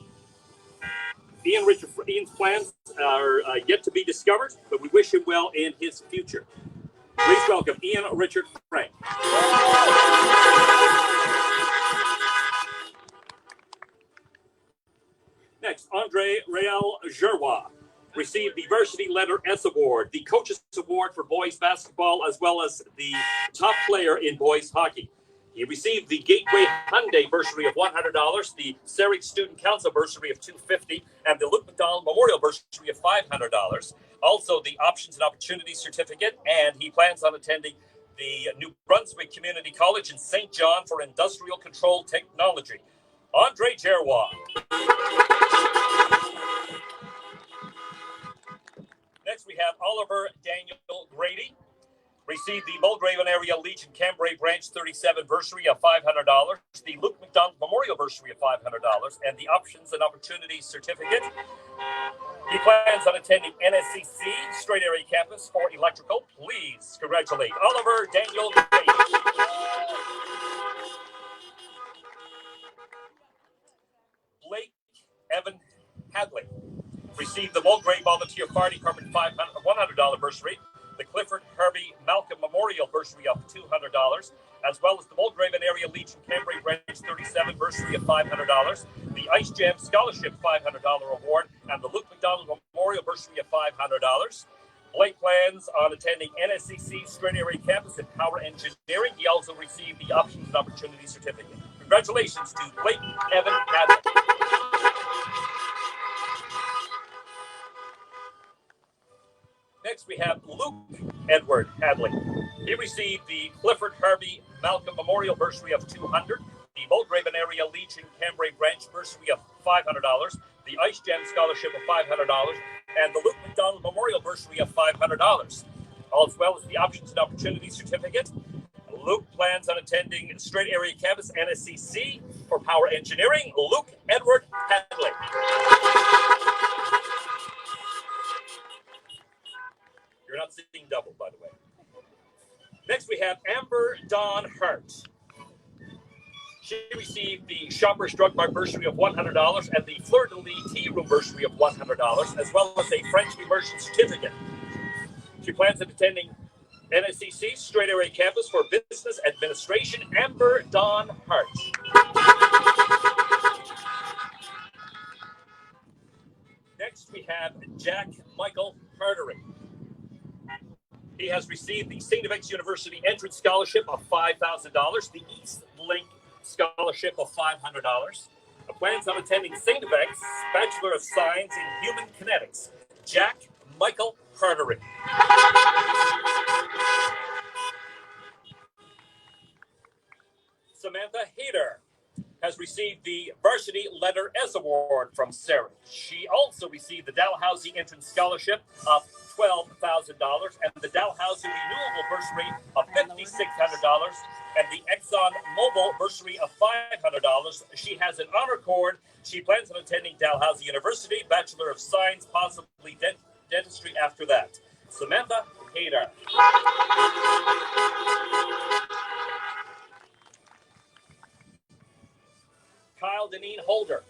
Ian's plans are yet to be discovered, but we wish him well in his future. Please welcome Ian Richard Frank. Next, Andre Real Gerwa received the Varsity Letter S Award, the Coaches Award for boys basketball, as well as the top player in boys hockey. He received the Gateway Hyundai Bursary of $100, the SAERC Student Council Bursary of $250, and the Luke McDonald Memorial Bursary of $500. Also, the Options and Opportunities Certificate, and he plans on attending the New Brunswick Community College in St. John for Industrial Control Technology. Andre Gerwa. Next, we have Oliver Daniel Grady. Received the Mulgraven Area Legion Cambrai Branch 37 Bursary of $500, the Luke McDonald Memorial Bursary of $500, and the Options and Opportunities Certificate. He plans on attending NSCC Straight Area Campus for Electrical. Please congratulate Oliver Daniel Grady. Blake Evan Hadley received the Mulgrave Volunteer Fire Department $100 bursary, the Clifford Herbie Malcolm Memorial Bursary of $200, as well as the Mulgraven Area Legion Cambrai Branch 37 Bursary of $500, the Ice Jam Scholarship $500 award, and the Luke McDonald Memorial Bursary of $500. Blake plans on attending NSCC Straight Area Campus in Power Engineering. He also received the Options and Opportunities Certificate. Congratulations to Blake Evan Hadley. Next, we have Luke Edward Hadley. He received the Clifford Harvey Malcolm Memorial Bursary of $200, the Mulgraven Area Legion Cambrai Branch Bursary of $500, the Ice Jam Scholarship of $500, and the Luke McDonald Memorial Bursary of $500, as well as the Options and Opportunities Certificate. Luke plans on attending Straight Area Campus NSCC for Power Engineering. Luke Edward Hadley. You're not seeing double, by the way. Next, we have Amber Dawn Hart. She received the Shoppers Drug Mart Bursary of $100 and the Fleur de Lis Tea Room Bursary of $100, as well as a French Immersion Certificate. She plans on attending NSCC Straight Area Campus for Business Administration. Amber Dawn Hart. Next, we have Jack Michael Carteret. He has received the St. FX University Entrance Scholarship of $5,000, the East Link Scholarship of $500. Plans on attending St. FX Bachelor of Science in Human Kinetics. Jack Michael Carteret. Samantha Hayter has received the Varsity Letter S Award from SAERC. She also received the Dalhousie Entrance Scholarship of $12,000 and the Dalhousie Renewable Bursary of $5,600 and the Exxon Mobil Bursary of $500. She has an honor cord. She plans on attending Dalhousie University, Bachelor of Science, possibly dentistry after that. Samantha Hayter. Kyle Deneen Holder.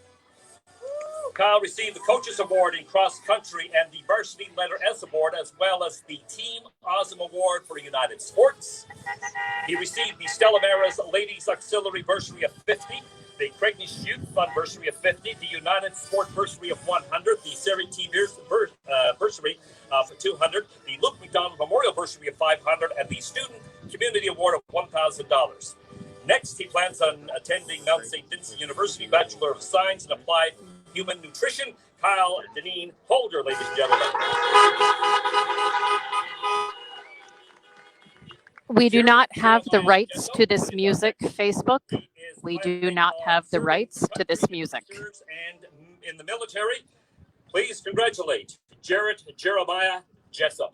Kyle received the Coaches Award in Cross Country and the Varsity Letter S Award, as well as the Team Awesome Award for United Sports. He received the Stella Maris Ladies Auxiliary Bursary of $50, the Craignish Youth Fund Bursary of $50, the United Sport Bursary of $100, the Sari T. Bursary of $200, the Luke McDonald Memorial Bursary of $500, and the Student Community Award of $1,000. Next, he plans on attending Mount St. Vincent University Bachelor of Science in Applied Human Nutrition. Kyle Deneen Holder, ladies and gentlemen. We do not have the rights to this music, Facebook. We do not have the rights to this music. And in the military, please congratulate Jarrett Jeremiah Jessup.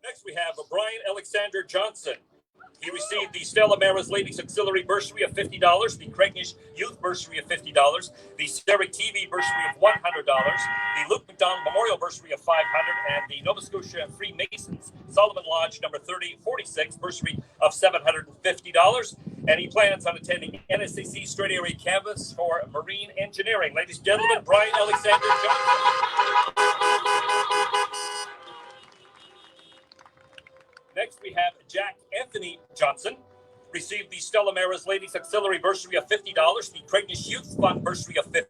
Next, we have Brian Alexander Johnson. He received the Stella Maris Ladies Auxiliary bursary of $50, the Craignish Youth bursary of $50, the SAERC TV bursary of $100, the Luke McDonald Memorial bursary of $500, and the Nova Scotia Freemasons Solomon Lodge number 3046 bursary of $750. And he plans on attending NSCC Straight Area Canvas for Marine Engineering. Ladies and gentlemen, Brian Alexander Johnson. Next, we have Jack Anthony Johnson. Received the Stella Maris Ladies Auxiliary bursary of $50, the Craignish Youth Fund bursary of $50,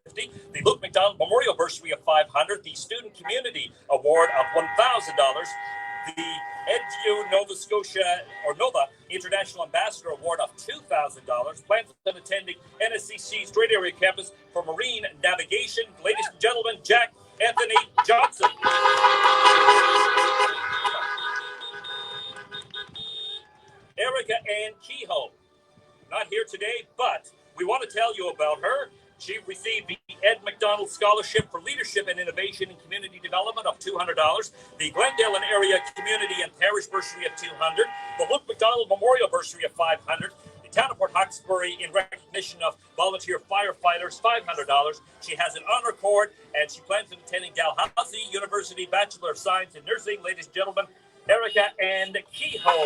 the Luke McDonald Memorial bursary of $500, the Student Community Award of $1,000, the EDU Nova Scotia or Nova International Ambassador Award of $2,000. Plans on attending NSCC Straight Area Campus for Marine Navigation. Ladies and gentlemen, Jack Anthony Johnson. Erica Ann Kehoe, not here today, but we want to tell you about her. She received the Ed McDonald Scholarship for Leadership and Innovation in Community Development of $200, the Glendale and Area Community and Parish Bursary of $200, the Luke McDonald Memorial Bursary of $500, the Town of Port Hawkesbury in recognition of volunteer firefighters, $500. She has an honor cord, and she plans on attending Dalhousie University Bachelor of Science in Nursing. Ladies and gentlemen, Erica and Kehoe.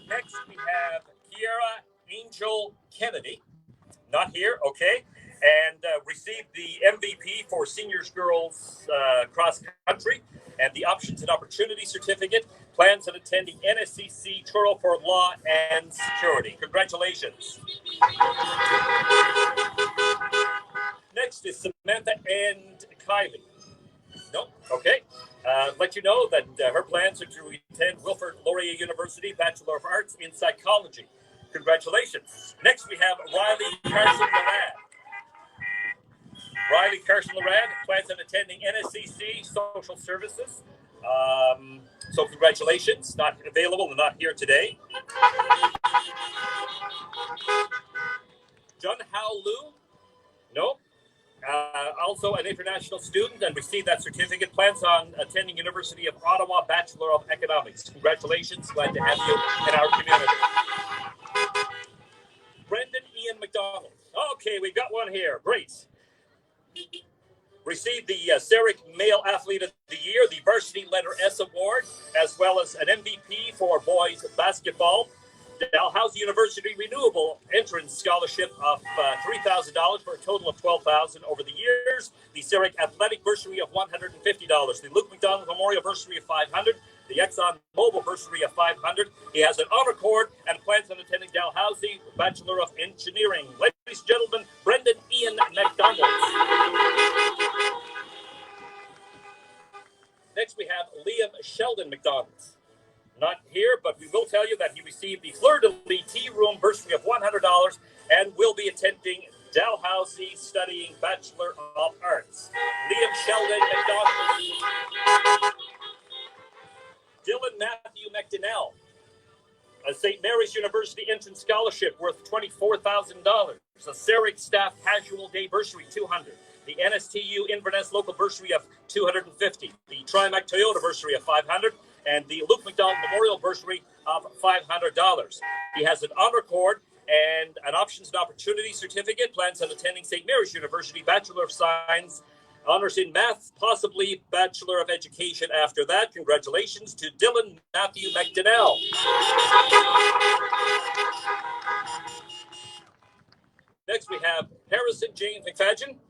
Next, we have Kiara Angel Kennedy. Not here, okay. And received the MVP for Seniors Girls Cross Country and the Options and Opportunity Certificate. Plans on attending NSCC Truro for Law and Security. Congratulations. Next is Samantha and Kylie. No, okay. Let you know that her plans are to attend Wilfrid Laurier University Bachelor of Arts in Psychology. Congratulations. Next, we have Riley Carson-Larad. Riley Carson-Larad plans on attending NSCC Social Services. So congratulations. Not available and not here today. John Hao Lu. No. Also an international student and received that certificate. Plans on attending University of Ottawa Bachelor of Economics. Congratulations. Glad to have you in our community. Brendan Ian McDonald. Okay, we got one here. Great. Received the SAERC Male Athlete of the Year, the Varsity Letter S Award, as well as an MVP for boys basketball. Dalhousie University Renewable Entrance Scholarship of $3,000 for a total of $12,000 over the years. The SAERC Athletic Bursary of $150. The Luke McDonald Memorial Bursary of $500. The Exxon Mobil Bursary of $500. He has an honor cord and plans on attending Dalhousie Bachelor of Engineering. Ladies and gentlemen, Brendan Ian McDonald. Next, we have Liam Sheldon McDonald. Not here, but we will tell you that he received the Fleur de Lis Tea Room Bursary of $100 and will be attending Dalhousie studying Bachelor of Arts. Liam Sheldon McDonald. Dylan Matthew McDonnell. A St. Mary's University Entrance Scholarship worth $24,000. A SAERC Staff Casual Day Bursary, $200. The NSTU Inverness Local Bursary of $250. The Trimac Toyota Bursary of $500. And the Luke McDonald Memorial Bursary of $500. He has an honor cord and an Options and Opportunity Certificate. Plans on attending St. Mary's University Bachelor of Science, honors in math, possibly Bachelor of Education after that. Congratulations to Dylan Matthew McDonnell. Next, we have Harrison James McFadgen.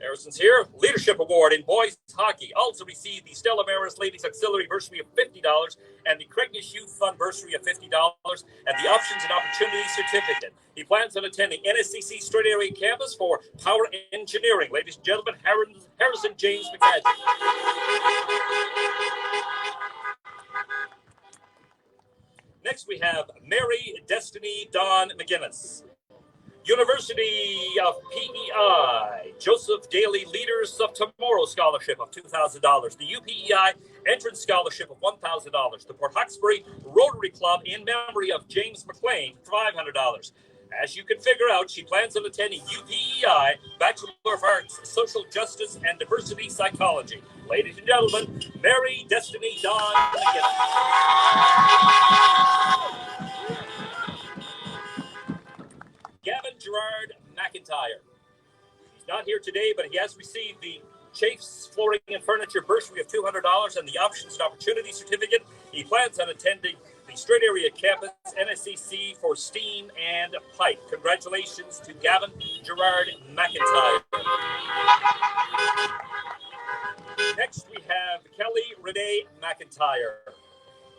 Harrison's here. Leadership Award in boys hockey. Also received the Stella Maris Ladies Auxiliary Bursary of $50 and the Craignish Youth Fund Bursary of $50 and the Options and Opportunity Certificate. He plans on attending NSCC Straight Area Campus for Power Engineering. Ladies and gentlemen, Harrison James McFadgen. Next, we have Mary Destiny Dawn McGinnis. University of PEI, Joseph Daly Leaders of Tomorrow Scholarship of $2,000. The UPEI Entrance Scholarship of $1,000. The Port Hawkesbury Rotary Club in memory of James McLean, $500. As you can figure out, she plans on attending UPEI, Bachelor of Arts, Social Justice and Diversity Psychology. Ladies and gentlemen, Mary Destiny Dawn McGinnis. Gavin Gerard McIntyre. He's not here today, but he has received the Chafes Flooring and Furniture bursary of $200 and the Options and Opportunity Certificate. He plans on attending the Strait Area Campus NSCC for Steam and Pipe. Congratulations to Gavin Gerard McIntyre. Next, we have Kelly Renee McIntyre.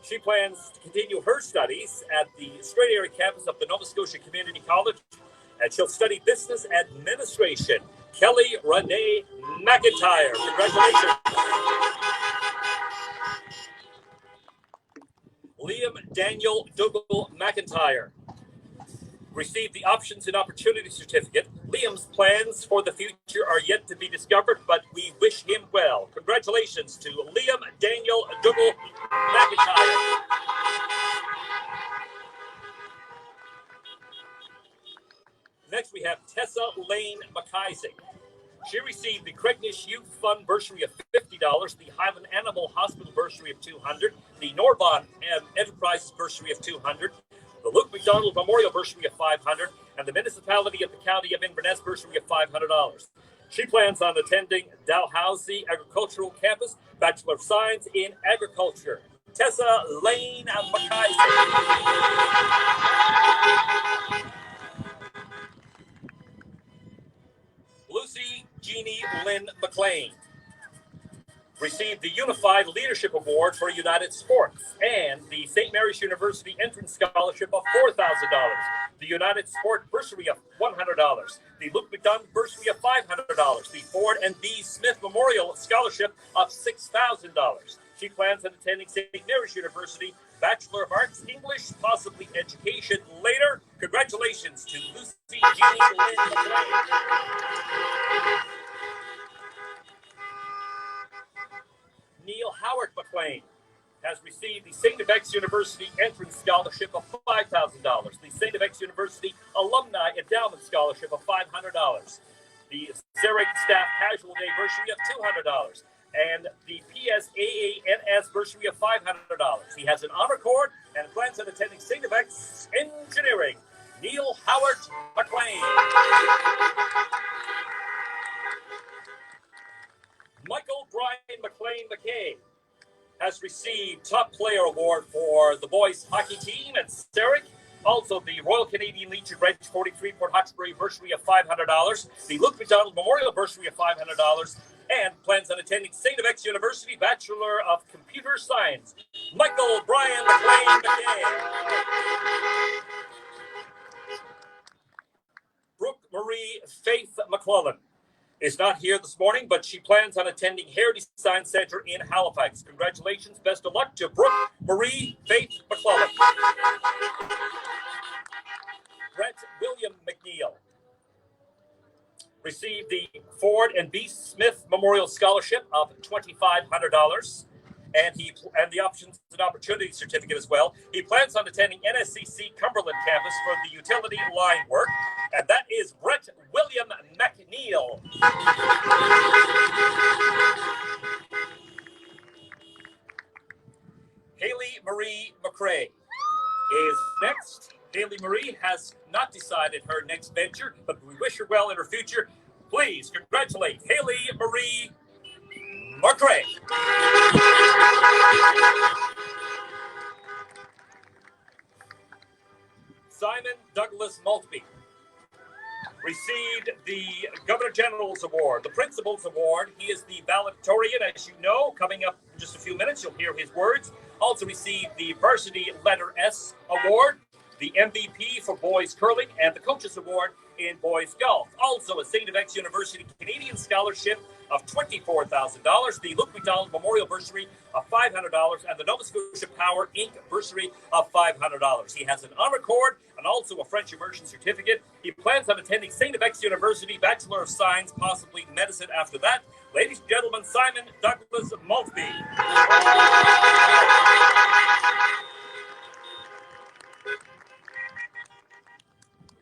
She plans to continue her studies at the Strait Area Campus of the Nova Scotia Community College, and she'll study business administration. Kelly Renee McIntyre. Congratulations. Liam Daniel Dougal McIntyre received the Options and Opportunity Certificate. Liam's plans for the future are yet to be discovered, but we wish him well. Congratulations to Liam Daniel Dougal McIntyre. Next, we have Tessa Lane McIsaac. She received the Craignish Youth Fund bursary of $50, the Highland Animal Hospital bursary of $200, the Norvon Enterprises bursary of $200, the Luke McDonald Memorial bursary of $500, and the Municipality of the County of Inverness bursary of $500. She plans on attending Dalhousie Agricultural Campus, Bachelor of Science in Agriculture. Tessa Lane McIsaac. Lucy Jeannie Lynn McLean received the Unified Leadership Award for United Sports and the St. Mary's University Entrance Scholarship of $4,000, the United Sport bursary of $100, the Luke McDonald bursary of $500, the Ford and B. Smith Memorial Scholarship of $6,000. She plans on attending St. Mary's University Bachelor of Arts, English, possibly education later. Congratulations to Lucy Jeannie Lynn McLean. Neil Howard McLean has received the St. FX University Entrance Scholarship of $5,000, the St. FX University Alumni Endowment Scholarship of $500, the SAERC Staff Casual Day bursary of $200, and the PSAANS bursary of $500. He has an honor cord and plans on attending St. FX Engineering. Neil Howard McLean. Michael Brian McLean McKay has received Top Player Award for the boys hockey team at SAERC. Also, the Royal Canadian Legion Range 43 Port Hawkesbury bursary of $500, the Luke McDonald Memorial bursary of $500, and plans on attending St. FX University Bachelor of Computer Science. Michael Brian McLean McKay. Brooke Marie Faith McClellan is not here this morning, but she plans on attending Heritage Science Center in Halifax. Congratulations. Best of luck to Brooke Marie Faith McClellan. Brett William McNeil received the Ford and B. Smith Memorial Scholarship of $2,500 and the Options and Opportunity Certificate as well. He plans on attending NSCC Cumberland campus for the utility line work, and that is Brett William McNeil. Haley Marie McCrae is next. Haley Marie has not decided her next venture, but we wish her well in her future. Please congratulate Haley Marie McCrae. Simon Douglas Maltby received the Governor General's Award, the Principal's Award. He is the valedictorian, as you know. Coming up in just a few minutes, you'll hear his words. Also received the Varsity Letter S Award, the MVP for boys curling, and the Coaches Award in boys golf. Also a St. FX University Canadian Scholarship of $24,000, the Luke McDonald Memorial Bursary of $500, and the Nova Scotia Power Inc. Bursary of $500. He has an honor cord and also a French immersion certificate. He plans on attending St. FX University Bachelor of Science, possibly medicine after that. Ladies and gentlemen, Simon Douglas Maltby.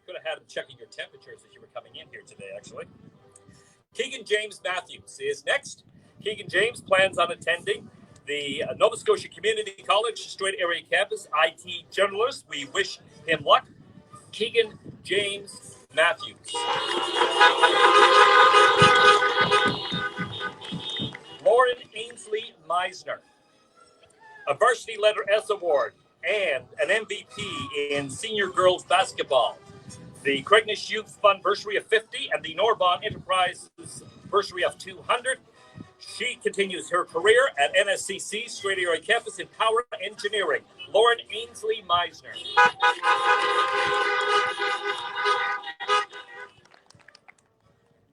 Could have your temperatures as you were coming in here today, actually. Keegan James Matthews is next. Keegan James plans on attending the Nova Scotia Community College Strait Area Campus IT Generalist. We wish him luck. Keegan James Matthews. Lauren Ainsley Meisner, a Varsity Letter S Award and an MVP in senior girls basketball. The Craignish Youth Fund bursary of 50 and the Norbon Enterprises bursary of 200. She continues her career at NSCC Strait Area Campus in Power Engineering. Lauren Ainsley Meisner.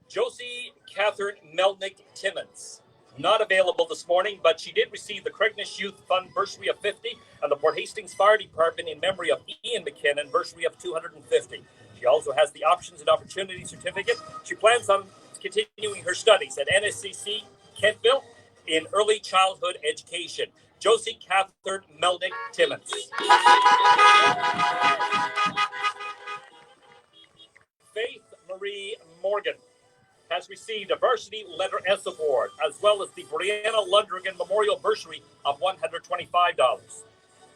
Josie Catherine Melnick Timmons. Not available this morning, but she did receive the Craignish Youth Fund bursary of 50 and the Port Hastings Fire Department in memory of Ian McKinnon bursary of 250. She also has the Options and Opportunity Certificate. She plans on continuing her studies at NSCC Kentville in early childhood education. Josie Catherine Melnick Timmons. Faith Marie Morgan has received a Varsity Letter S Award, as well as the Brianna Lundgren Memorial Bursary of $125.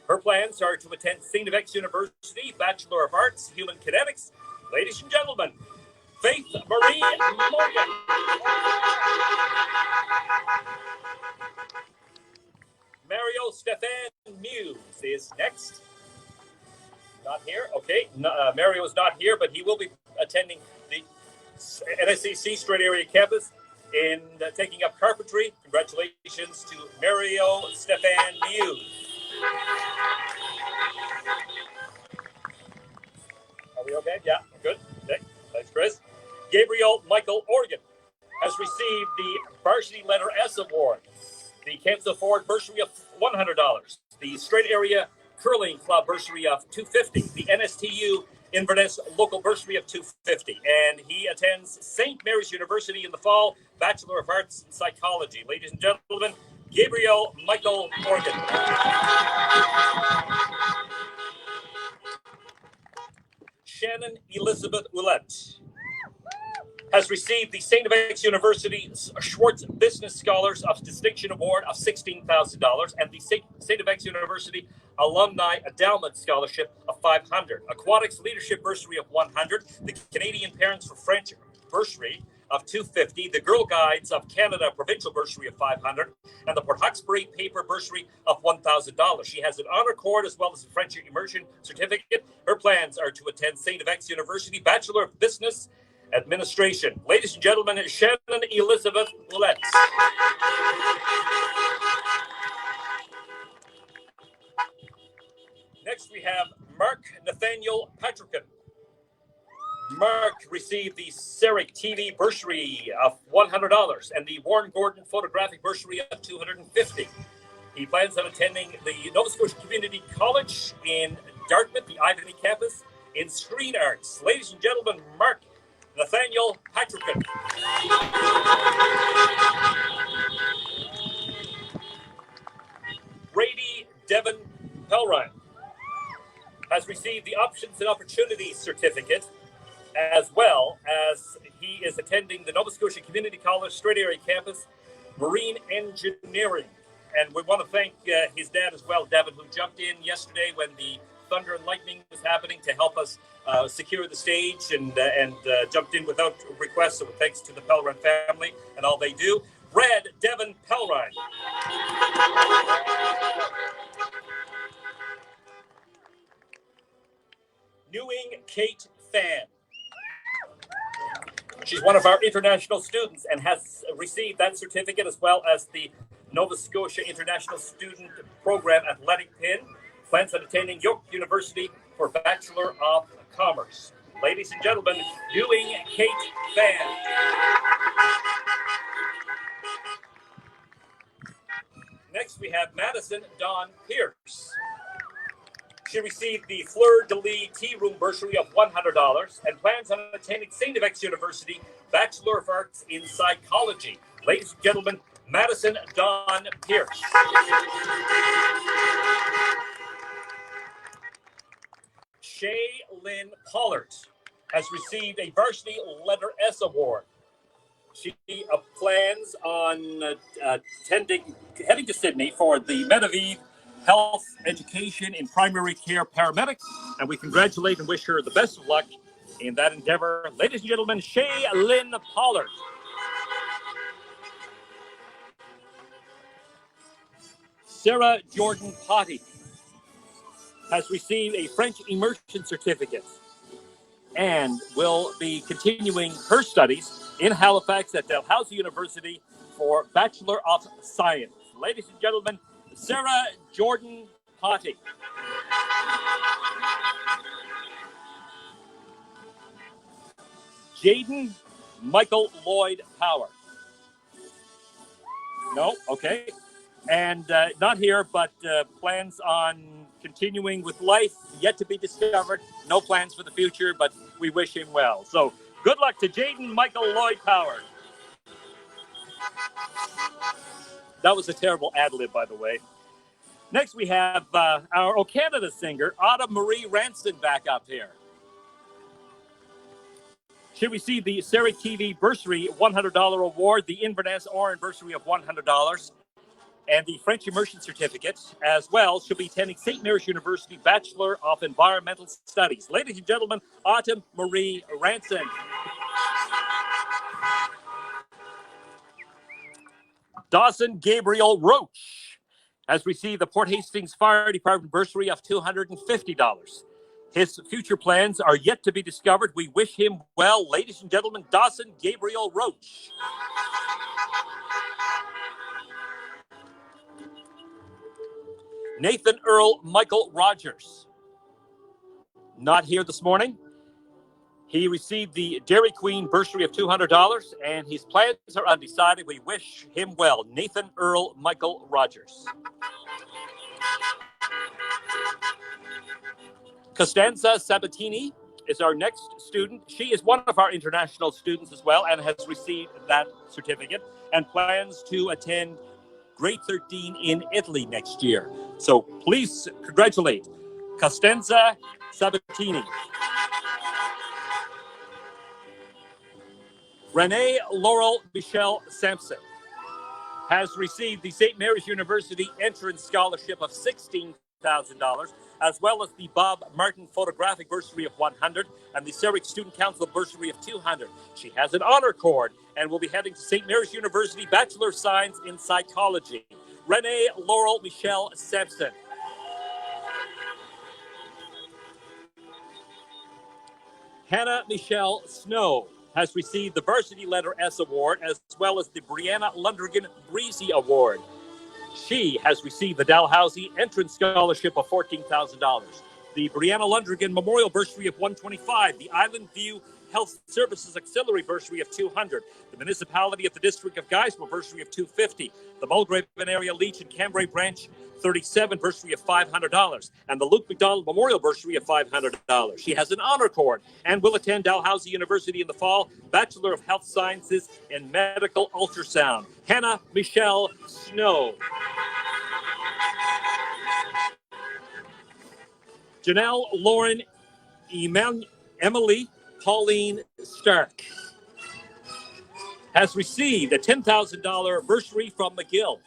Her plans are to attend St. FX University, Bachelor of Arts, Human Kinetics. Ladies and gentlemen, Faith Marie Morgan. Mario Stefan Muse is next. Not here? Okay. No, Mario is not here, but he will be attending the NSCC Strait Area Campus in taking up carpentry. Congratulations to Mario Stefan Muse. Are we okay? Yeah, good. Okay. Thanks, Chris. Gabriel Michael Organ has received the Varsity Letter S Award, the Kansas Ford bursary of $100, the Strait Area Curling Club bursary of $250, the NSTU Inverness local bursary of $250, and he attends St. Mary's University in the fall, Bachelor of Arts in Psychology. Ladies and gentlemen, Gabriel Michael Organ. Shannon Elizabeth Ouellette has received the St. FX University Schwartz Business Scholars of Distinction Award of $16,000 and the St. FX University Alumni Endowment Scholarship of $500. Aquatics Leadership Bursary of $100. The Canadian Parents for French Bursary of $250. The Girl Guides of Canada Provincial Bursary of $500. And the Port Hawkesbury Paper Bursary of $1,000. She has an honor cord as well as a French Immersion Certificate. Her plans are to attend St. FX University Bachelor of Business Administration. Ladies and gentlemen, Shannon Elizabeth Ouellette. Next, we have Mark Nathaniel Patrickin. Mark received the SAERC TV bursary of $100 and the Warren Gordon Photographic bursary of $250. He plans on attending the Nova Scotia Community College in Dartmouth, the Ivany campus, in Screen Arts. Ladies and gentlemen, Mark Nathaniel Patrickin. Brady Devon Pelrine has received the Options and Opportunities Certificate, as well as he is attending the Nova Scotia Community College Strait Area Campus, Marine Engineering. And we want to thank his dad as well, Devon, who jumped in yesterday when the thunder and lightning was happening to help us secure the stage and jumped in without request. So thanks to the Pelrine family and all they do. Red Devon Pelrine. Newing Kate Fan. She's one of our international students and has received that certificate as well as the Nova Scotia International Student Program Athletic Pin. Plans on attending York University for Bachelor of Commerce. Ladies and gentlemen, Newing Kate Fan. Next, we have Madison Dawn Pierce. She received the Fleur de Lis Tea Room bursary of $100 and plans on attending St. FX University Bachelor of Arts in Psychology. Ladies and gentlemen, Madison Dawn Pierce. Shay Lynn Pollard has received a Varsity Letter S Award. She plans on heading to Sydney for the Medavie Health Education in Primary Care Paramedics, and we congratulate and wish her the best of luck in that endeavor. Ladies and gentlemen, Shay Lynn Pollard. Sarah Jordan Potty has received a French immersion certificate and will be continuing her studies in Halifax at Dalhousie University for Bachelor of Science. Ladies and gentlemen, Sarah Jordan Potty. Jaden Michael Lloyd Power. No, okay. And not here, but plans on continuing with life yet to be discovered. No plans for the future, but we wish him well. So good luck to Jaden Michael Lloyd Power. That was a terrible ad-lib, by the way. Next, we have our O Canada singer, Autumn Marie Ranson, back up here. She received the SAERC TV Bursary $100 Award, the Inverness Oran Bursary of $100, and the French Immersion Certificate. As well, she'll be attending St. Mary's University Bachelor of Environmental Studies. Ladies and gentlemen, Autumn Marie Ranson. Dawson Gabriel Roach has received the Port Hastings Fire Department Bursary of $250. His future plans are yet to be discovered. We wish him well. Ladies and gentlemen, Dawson Gabriel Roach. Nathan Earl Michael Rogers. Not here this morning. He received the Dairy Queen Bursary of $200, and his plans are undecided. We wish him well. Nathan Earl Michael Rogers. Costanza Sabatini is our next student. She is one of our international students as well and has received that certificate and plans to attend grade 13 in Italy next year. So please congratulate Costanza Sabatini. Renee Laurel Michelle Sampson has received the St. Mary's University Entrance Scholarship of $16,000, as well as the Bob Martin Photographic Bursary of $100 and the SAERC Student Council Bursary of $200. She has an honor cord and will be heading to St. Mary's University Bachelor of Science in Psychology. Renee Laurel Michelle Sampson. Hannah Michelle Snow has received the Varsity Letter S Award as well as the Brianna Lundgren Breezy Award. She has received the Dalhousie Entrance Scholarship of $14,000, the Brianna Lundgren Memorial Bursary of $125, the Island View Health Services Auxiliary Bursary of $200, the Municipality of the District of Geismar Bursary of $250, the Mulgrave Area Leach and Cambrai Branch 37 Bursary of $500, and the Luke McDonald Memorial Bursary of $500. She has an honor cord and will attend Dalhousie University in the fall, Bachelor of Health Sciences in Medical Ultrasound. Hannah Michelle Snow. Janelle Lauren Emily Pauline Stark has received a $10,000 bursary from McGill.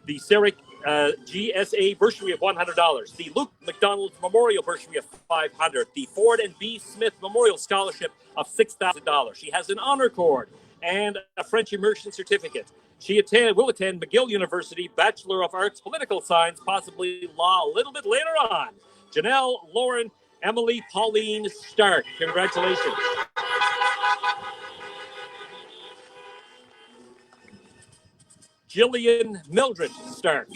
The SAERC GSA bursary of $100, the Luke McDonald Memorial bursary of $500, the Ford and B. Smith Memorial Scholarship of $6,000. She has an honor cord and a French immersion certificate. She will attend McGill University Bachelor of Arts Political Science, possibly law a little bit later on. Janelle Lauren Emily Pauline Stark. Congratulations. Jillian Mildred Stark.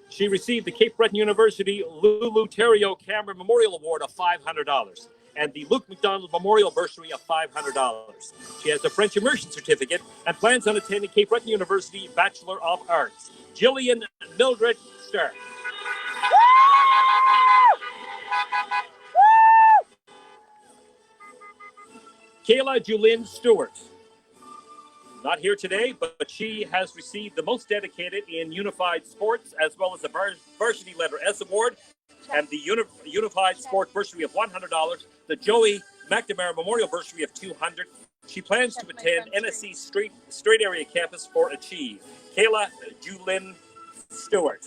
She received the Cape Breton University Lulu Terrio Cameron Memorial Award of $500 and the Luke McDonald Memorial Bursary of $500. She has a French immersion certificate and plans on attending Cape Breton University Bachelor of Arts. Jillian Mildred Stark. Kayla Julyn Stewart. Not here today, but she has received the most dedicated in unified sports as well as the Varsity Letter S Award. and the Unified Sport bursary of $100, the Joey McNamara Memorial bursary of $200. She plans to attend NSC Straight Area Campus for Achieve. Kayla Julin Stewart.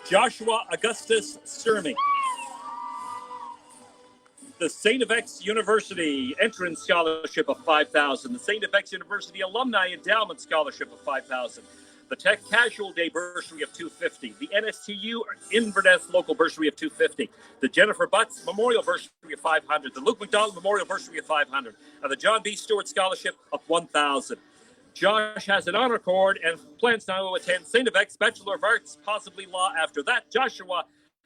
Joshua Augustus Sturmey. The St. FX University Entrance Scholarship of $5,000. The St. FX University Alumni Endowment Scholarship of $5,000. The Tech Casual Day bursary of $250. The NSTU Inverness Local bursary of $250. The Jennifer Butts Memorial bursary of $500. The Luke McDonald Memorial bursary of $500. And the John B. Stewart Scholarship of $1,000. Josh has an honor cord and plans now to attend St. FX Bachelor of Arts, possibly law after that. Joshua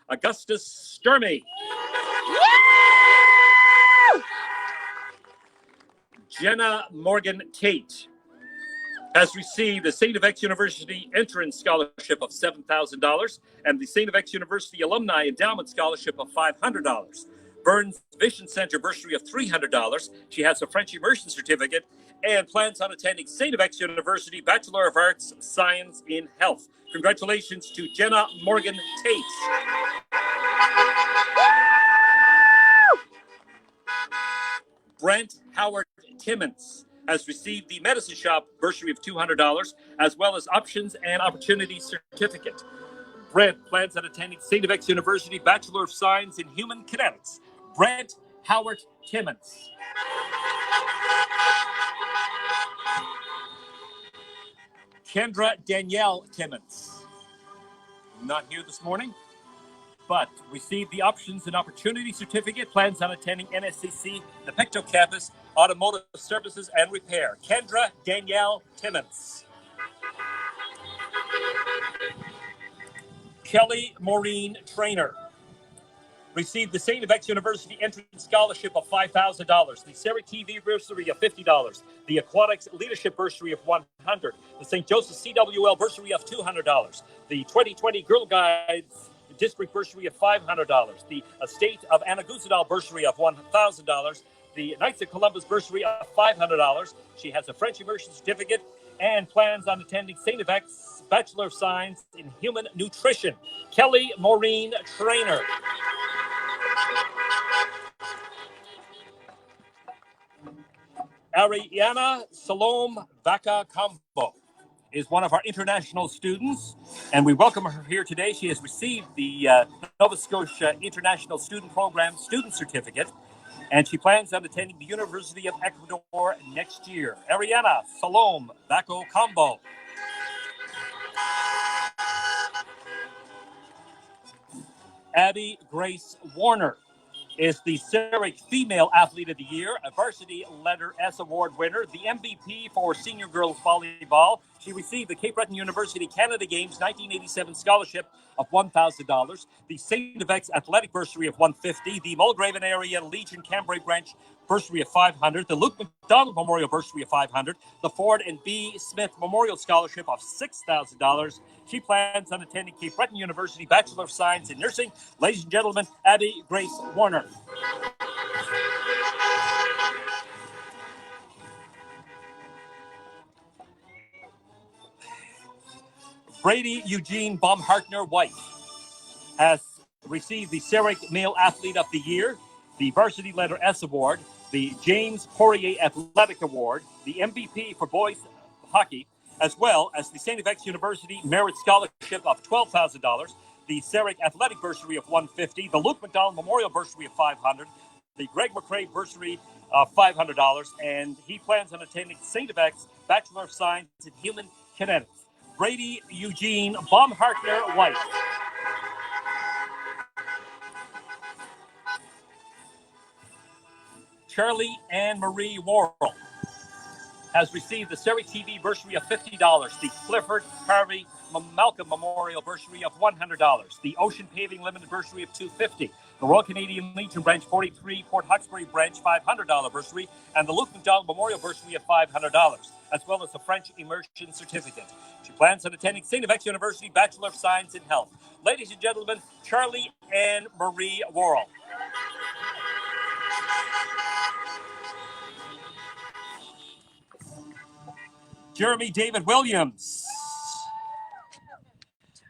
Augustus Sturmey. Jenna Morgan Tate has received the St. FX University Entrance Scholarship of $7,000 and the St. FX University Alumni Endowment Scholarship of $500. Burns Vision Center bursary of $300. She has a French immersion certificate and plans on attending St. FX University Bachelor of Arts Science in Health. Congratulations to Jenna Morgan Tate. Brent Howard Timmons has received the Medicine Shop bursary of $200, as well as Options and Opportunity Certificate. Brent plans on attending St. FX University Bachelor of Science in Human Kinetics. Brent Howard Timmons. Kendra Danielle Timmons. Not here this morning, but received the Options and Opportunity Certificate, plans on attending NSCC, the Pictou Campus, Automotive Services and Repair. Kendra Danielle Timmons. Kelly Maureen Trainer received the St. FX University Entrance Scholarship of $5,000, the SAERC TV bursary of $50, the Aquatics Leadership bursary of $100, the St. Joseph CWL bursary of $200, the 2020 Girl Guides District bursary of $500, the Estate of Anaguzadal bursary of $1,000, the Knights of Columbus bursary of $500. She has a French immersion certificate and plans on attending St. FX Bachelor of Science in Human Nutrition. Kelly Maureen Trainer. Ariana Salome Vaca Campo is one of our international students, and we welcome her here today. She has received the Nova Scotia International Student Program Student Certificate, and she plans on attending the University of Ecuador next year. Ariana Salome Vaca Campo. Abby Grace Warner is the SAERC Female Athlete of the Year, a Varsity Letter S Award winner, the MVP for Senior Girls Volleyball. She received the Cape Breton University Canada Games 1987 scholarship of $1,000, the St. FX Athletic bursary of $150, the Mulgraven Area Legion Cambrai Branch bursary of $500, the Luke McDonald Memorial bursary of $500, the Ford and B. Smith Memorial Scholarship of $6,000. She plans on attending Cape Breton University Bachelor of Science in Nursing. Ladies and gentlemen, Abby Grace Warner. Brady Eugene Baumhartner White has received the SAERC Male Athlete of the Year, the Varsity Letter S Award, the James Poirier Athletic Award, the MVP for Boys Hockey, as well as the St. FX University Merit Scholarship of $12,000, the SAERC Athletic Bursary of $150, the Luke McDonald Memorial Bursary of $500, the Greg McRae Bursary of $500, and he plans on attending St. FX Bachelor of Science in Human Kinetics. Brady Eugene Baumhartner White. Charlie Ann Marie Worrell has received the SAERC TV bursary of $50, the Clifford Harvey Malcolm Memorial bursary of $100, the Ocean Paving Limited bursary of $250, the Royal Canadian Legion Branch 43 Port Hawkesbury Branch $500 bursary, and the Luke McDonald Memorial bursary of $500, as well as the French Immersion Certificate. She plans on attending St. FX University Bachelor of Science in Health. Ladies and gentlemen, Charlie Ann Marie Worrell. Jeremy David Williams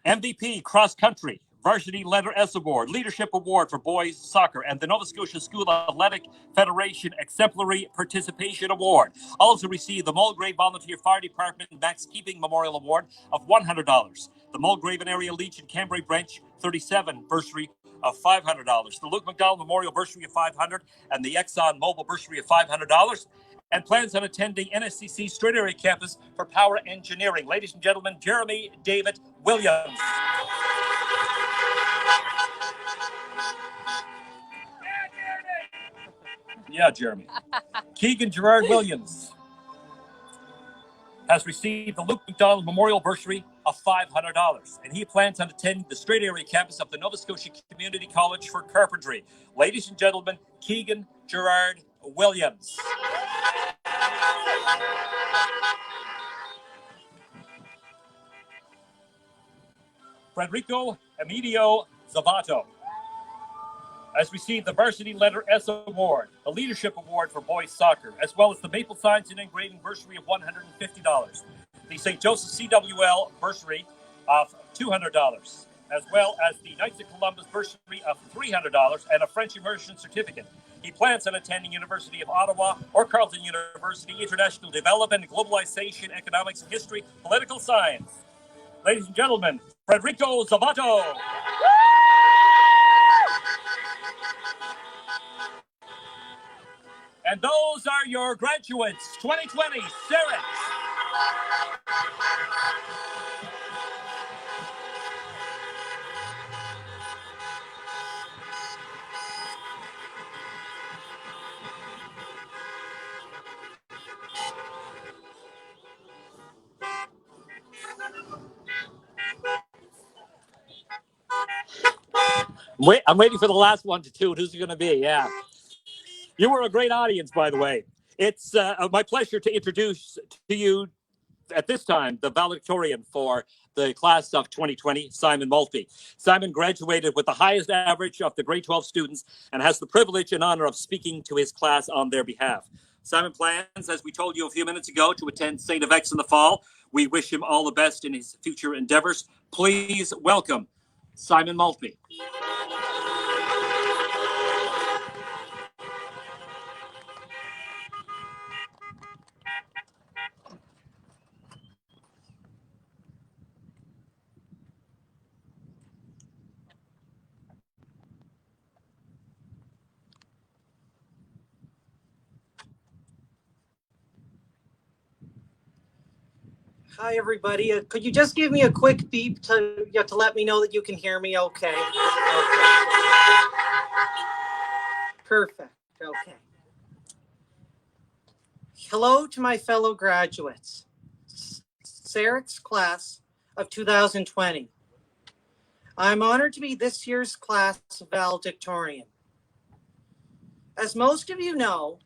MVP Cross Country, Varsity Letter S Award, Leadership Award for Boys Soccer, and the Nova Scotia School Athletic Federation Exemplary Participation Award. Also received the Mulgrave Volunteer Fire Department Max Keeping Memorial Award of $100. The Mulgrave and Area Legion Cambrai Branch 37 Bursary of $500. The Luke McDowell Memorial Bursary of $500, and the Exxon Mobil Bursary of $500. And plans on attending NSCC Straight Area Campus for Power Engineering. Ladies and gentlemen, Jeremy David Williams. Yeah, Jeremy. Keegan Gerard Williams has received the Luke McDonald Memorial Bursary of $500, and he plans on attending the Straight Area Campus of the Nova Scotia Community College for Carpentry. Ladies and gentlemen, Keegan Gerard Williams. Frederico Emilio Zavato has received the Varsity Letter S Award, the Leadership Award for Boys Soccer, as well as the Maple Signs and Engraving Bursary of $150, the St. Joseph CWL Bursary of $200, as well as the Knights of Columbus Bursary of $300 and a French Immersion Certificate. He plans on attending University of Ottawa or Carleton University, International Development, Globalization, Economics, History, Political Science. Ladies and gentlemen, Frederico Zavato. And those are your graduates, 2020 SAERC. I'm waiting for the last one to toot. Who's it going to be? Yeah. You were a great audience, by the way. It's my pleasure to introduce to you at this time the valedictorian for the class of 2020, Simon Maltby. Simon graduated with the highest average of the grade 12 students and has the privilege and honor of speaking to his class on their behalf. Simon plans, as we told you a few minutes ago, to attend St. FX in the fall. We wish him all the best in his future endeavors. Please welcome Simon Maltby. Hi, everybody. Could you just give me a quick beep to let me know that you can hear me okay? Perfect. Okay. Hello to my fellow graduates. SAERC's class of 2020. I'm honored to be this year's class valedictorian. As most of you know,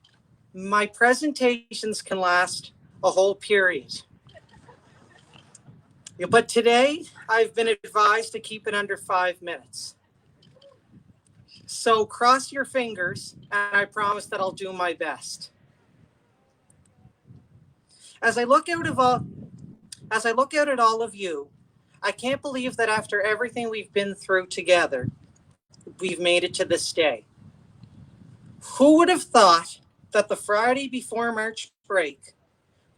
my presentations can last a whole period. But today, I've been advised to keep it under 5 minutes. So cross your fingers, and I promise that I'll do my best. As I look out at all of you, I can't believe that after everything we've been through together, we've made it to this day. Who would have thought that the Friday before March break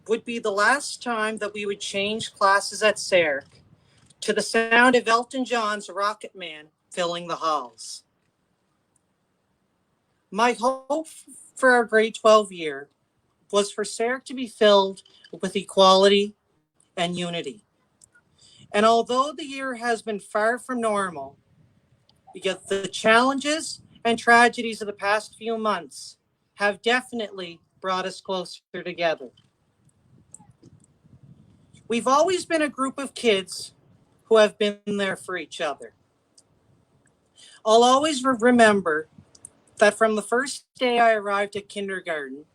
would be the last time that we would change classes at SAERC to the sound of Elton John's Rocket Man filling the halls? My hope for our grade 12 year was for SAERC to be filled with equality and unity. And although the year has been far from normal, yet the challenges and tragedies of the past few months have definitely brought us closer together. We've always been a group of kids who have been there for each other. I'll always remember that from the first day I arrived at kindergarten,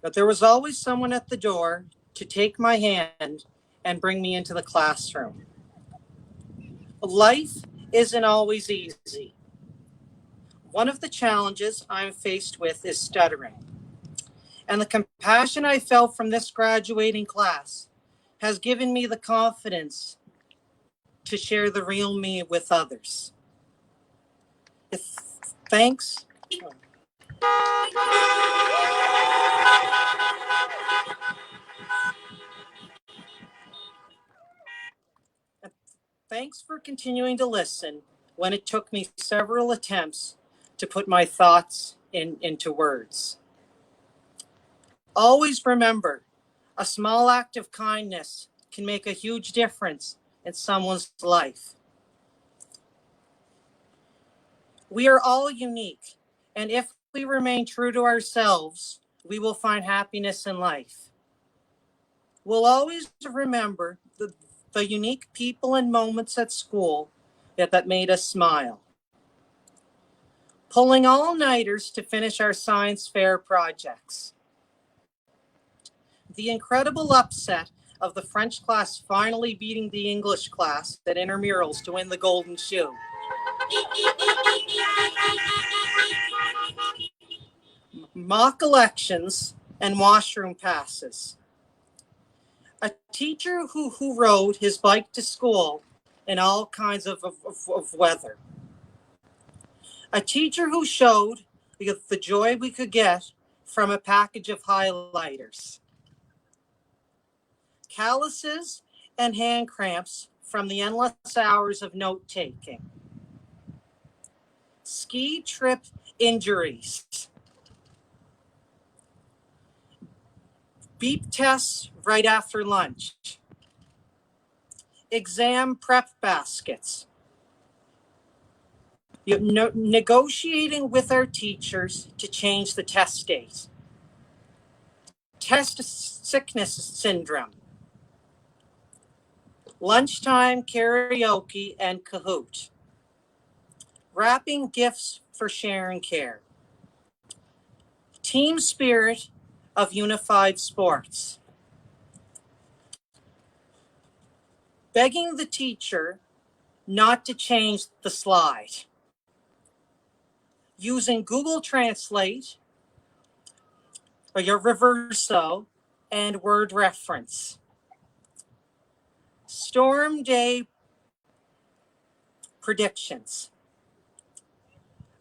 that there was always someone at the door to take my hand and bring me into the classroom. Life isn't always easy. One of the challenges I'm faced with is stuttering. And the compassion I felt from this graduating class has given me the confidence to share the real me with others. Thanks. Thanks for continuing to listen when it took me several attempts to put my thoughts into words. Always remember, a small act of kindness can make a huge difference in someone's life. We are all unique, and if we remain true to ourselves, we will find happiness in life. We'll always remember the unique people and moments at school that made us smile. Pulling all-nighters to finish our science fair projects. The incredible upset of the French class finally beating the English class at intramurals to win the golden shoe. Mock elections and washroom passes. A teacher who rode his bike to school in all kinds of weather. A teacher who showed the joy we could get from a package of highlighters. Calluses and hand cramps from the endless hours of note-taking. Ski trip injuries. Beep tests right after lunch. Exam prep baskets. Negotiating with our teachers to change the test date. Test sickness syndrome. Lunchtime karaoke and Kahoot. Wrapping gifts for sharing care. Team spirit of unified sports. Begging the teacher not to change the slide. Using Google Translate, or your Reverso, and Word Reference. Storm Day predictions.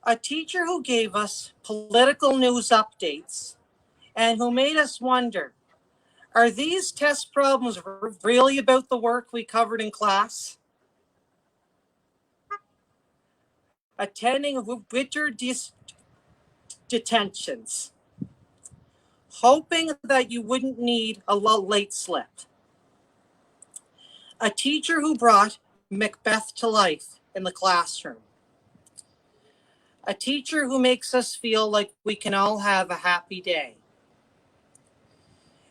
A teacher who gave us political news updates and who made us wonder, are these test problems really about the work we covered in class? Attending winter detentions. Hoping that you wouldn't need a late slip. A teacher who brought Macbeth to life in the classroom. A teacher who makes us feel like we can all have a happy day.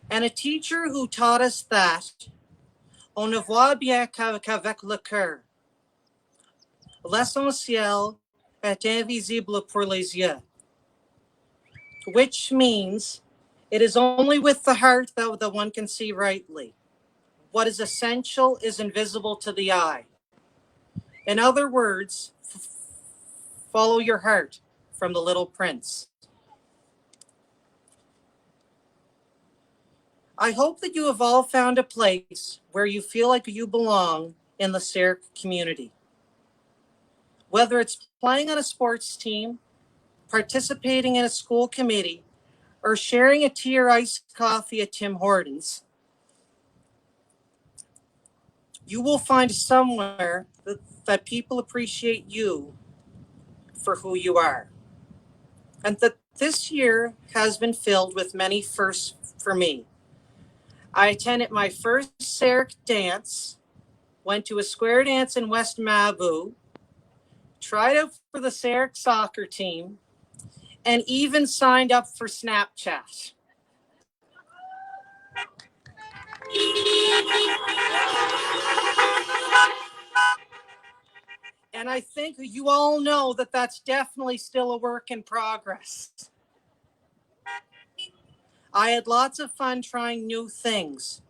And a teacher who taught us that on ne voit bien qu'avec le cœur. L'essentiel est invisible pour les yeux. Which means it is only with the heart that one can see rightly. What is essential is invisible to the eye. In other words, follow your heart from the Little Prince. I hope that you have all found a place where you feel like you belong in the SAERC community. Whether it's playing on a sports team, participating in a school committee, or sharing a tea or iced coffee at Tim Hortons, you will find somewhere that people appreciate you for who you are. And that this year has been filled with many firsts for me. I attended my first SAERC dance, went to a square dance in West Mabou, tried out for the SAERC soccer team, and even signed up for Snapchat. And I think you all know that that's definitely still a work in progress. I had lots of fun trying new things,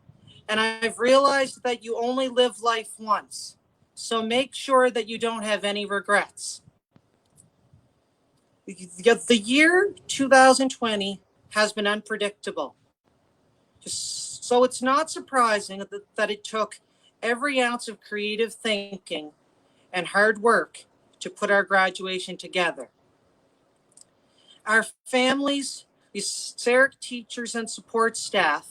and I've realized that you only live life once, so make sure that you don't have any regrets. The year 2020 has been unpredictable, so it's not surprising that it took every ounce of creative thinking and hard work to put our graduation together. Our families, the SAERC teachers and support staff,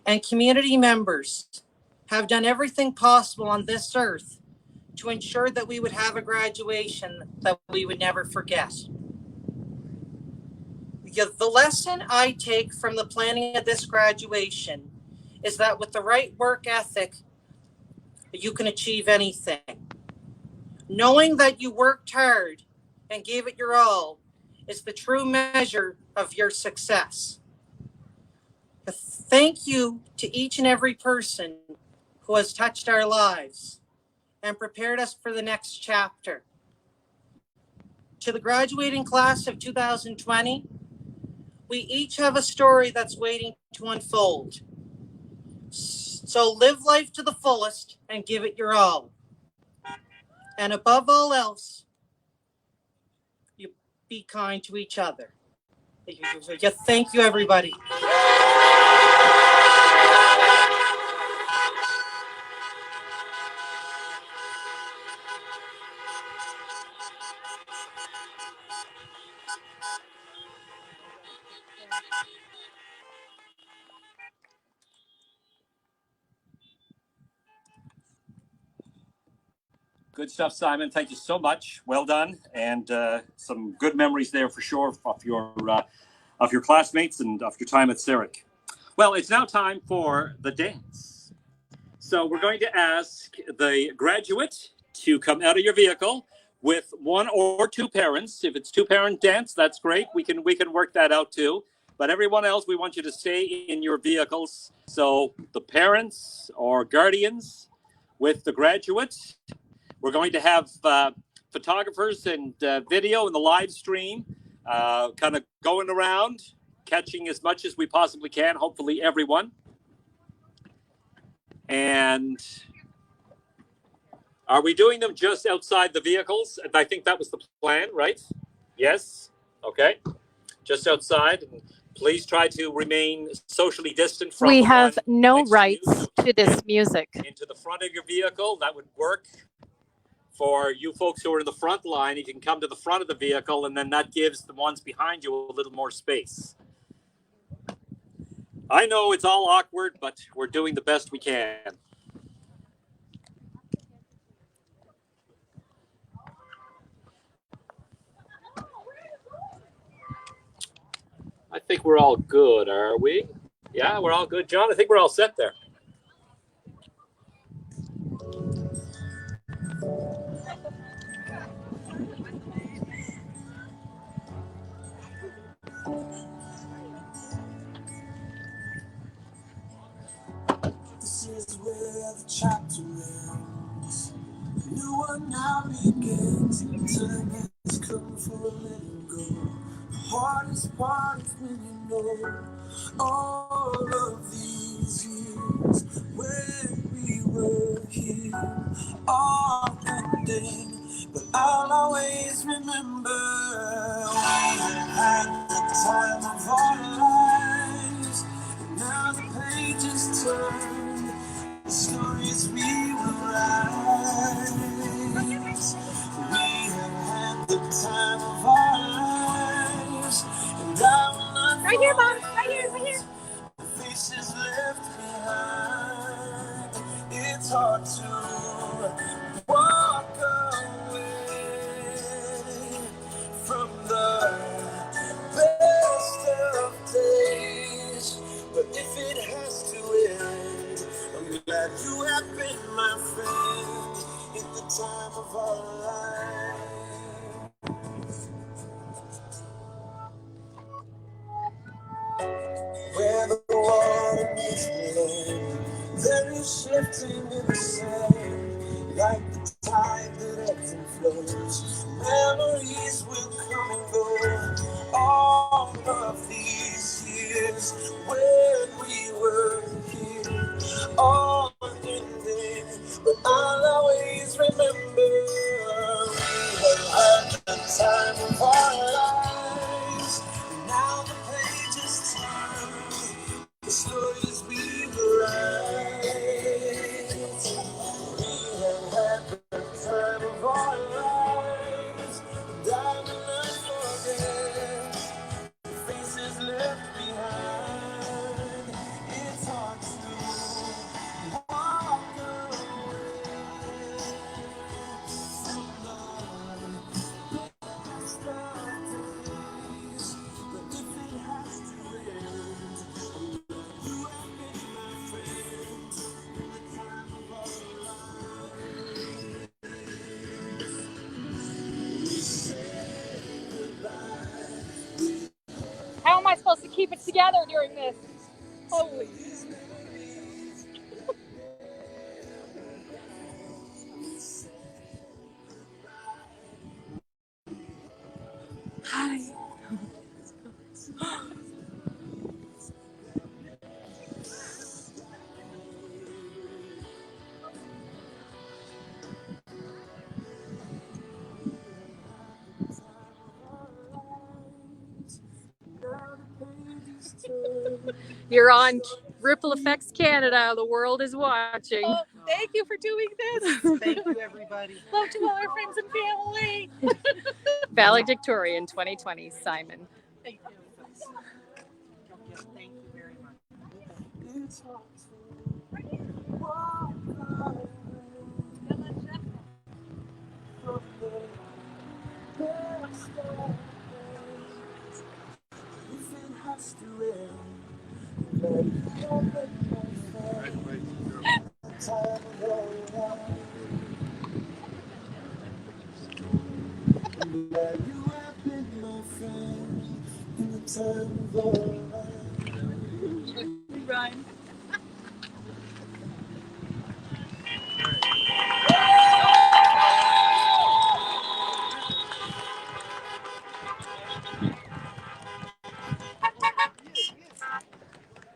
and community members have done everything possible on this earth to ensure that we would have a graduation that we would never forget. The lesson I take from the planning of this graduation is that with the right work ethic, you can achieve anything. Knowing that you worked hard and gave it your all is the true measure of your success. Thank you to each and every person who has touched our lives and prepared us for the next chapter. To the graduating class of 2020, we each have a story that's waiting to unfold. So live life to the fullest and give it your all. And above all else, you be kind to each other. Thank you, everybody. Good stuff, Simon. Thank you so much. Well done, and some good memories there for sure of your classmates and of your time at SAERC. Well, it's now time for the dance. So we're going to ask the graduate to come out of your vehicle with one or two parents. If it's two-parent dance, that's great. We can work that out too. But everyone else, we want you to stay in your vehicles. So the parents or guardians with the graduates. We're going to have photographers and video in the live stream, kind of going around, catching as much as we possibly can, hopefully everyone. And are we doing them just outside the vehicles? I think that was the plan, right? Yes? Okay. Just outside. And please try to remain socially distant from We the have one no next rights to this music. into the front of your vehicle. That would work. For you folks who are in the front line, you can come to the front of the vehicle, and then that gives the ones behind you a little more space. I know it's all awkward, but we're doing the best we can. I think we're all good, are we? Yeah, we're all good. John, I think we're all set there. This is where the chapter ends. A new one now begins. Time has come for letting go. The hardest part is when you know all of these years when we were here, all ending. But I'll always remember we had the time of our lives. And now the pages turn, the stories we will write. We have had the time of our lives, and I will not Right here, Mom. Right here, right here. the faces left behind. It's hard to walk away from the best of days, but if it has to end, I'm glad you have been my friend in the time of our life. Where the water meets the land, there is shifting in the sand, like the tide that ebbs and flows. Memories will come and go. All of these years when we were here, all ending, but I'll always remember we have had the time of our lives. And now the pages turn, the stories we write. keep it together during this. Holy. Hi. You're on Ripple Effects Canada. The world is watching. Oh, thank you for doing this. Thank you, everybody. Love to all our friends and family. Valedictorian 2020, Simon. Thank you. Thank you very much. Ryan.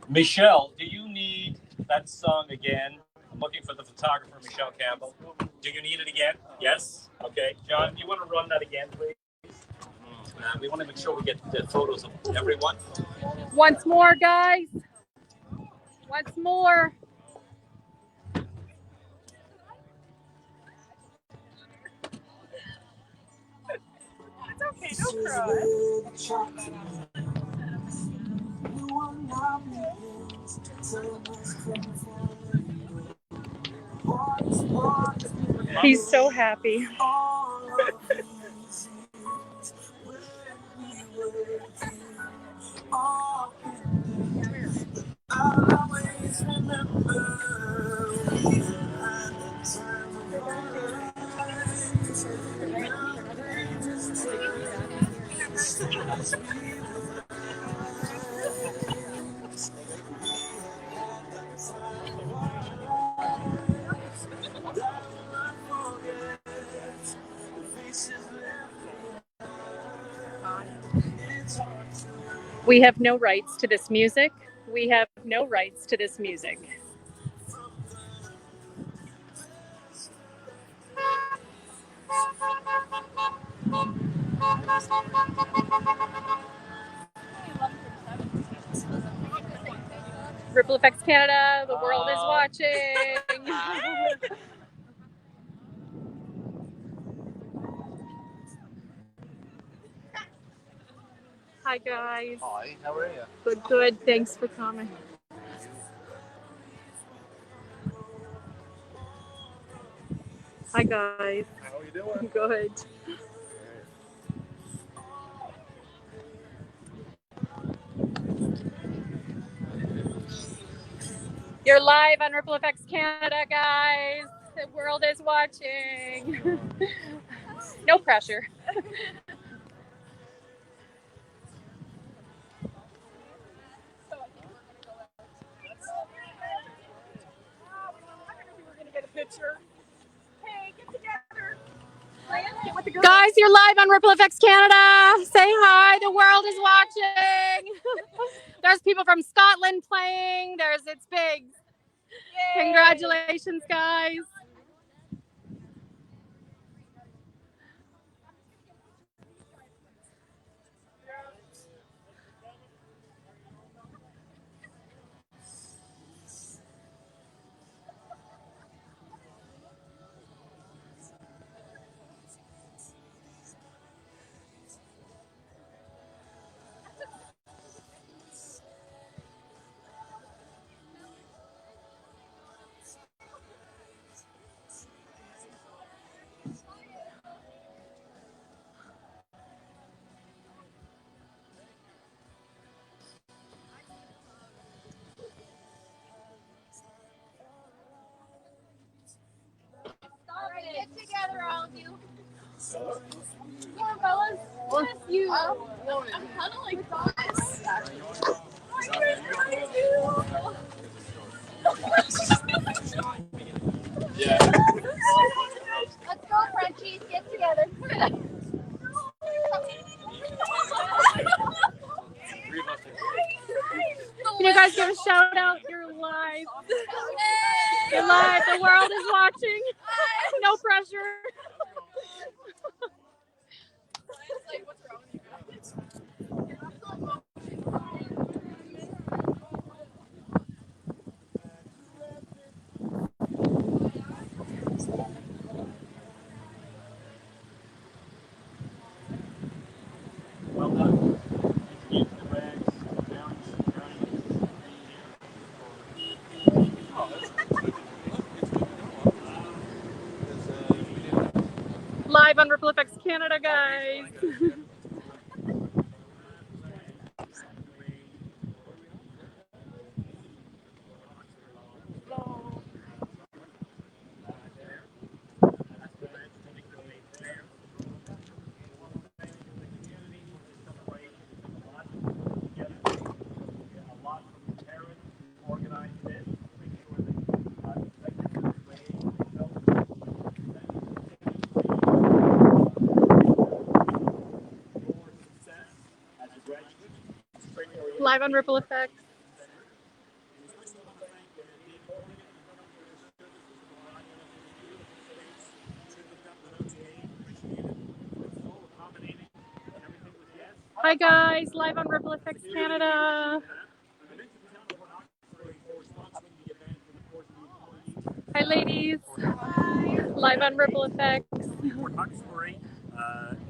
Michelle, do you need that song again? I'm looking for the photographer, Michelle Campbell. Do you need it again? Yes? Okay. John, do you want to run that again, please? We want to make sure we get the photos of everyone. Once more, guys. Once more. It's okay, don't cry. He's so happy. We have no rights to this music. We have no rights to this music. Ripple Effects Canada, the world is watching. Hi guys. Hi, how are you? Good, good. Thanks for coming. Hi guys. How are you doing? Good. You're live on Ripple Effects Canada, guys. The world is watching. No pressure. Guys, you're live on Ripple Effects Canada. Say hi. The world is watching. There's people from Scotland playing. It's big. Yay. Congratulations, guys. Get together, all of you. Come on, fellas. You. I'm kind of like this. Yeah. Let's go, Frenchies. Get together. Can you guys give a shout out? You're live. You're live. The world is watching. No pressure. Well done. Live on Ripple Effects Canada, guys. Live on Ripple Effects. Hi guys, live on Ripple Effects Canada. Hi ladies. Hi. Live on Ripple Effects. Port Hawkesbury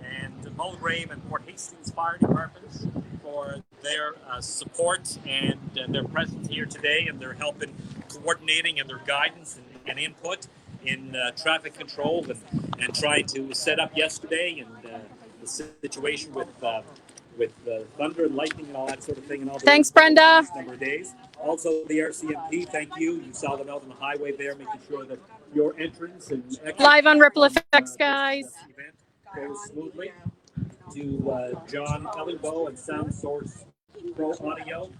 and Mulgrave and Port Hastings Fire Departments for their support and their presence here today, and their help in coordinating and their guidance and input in traffic control and trying to set up yesterday and the situation with thunder and lightning and all that sort of thing. And all Thanks, Brenda. Number of days. Also, the RCMP, thank you. You saw them out on the highway there, making sure that your entrance and exit Live on Ripple Effects, guys. event goes smoothly. To John Ellingbo and Sound Source Pro Audio,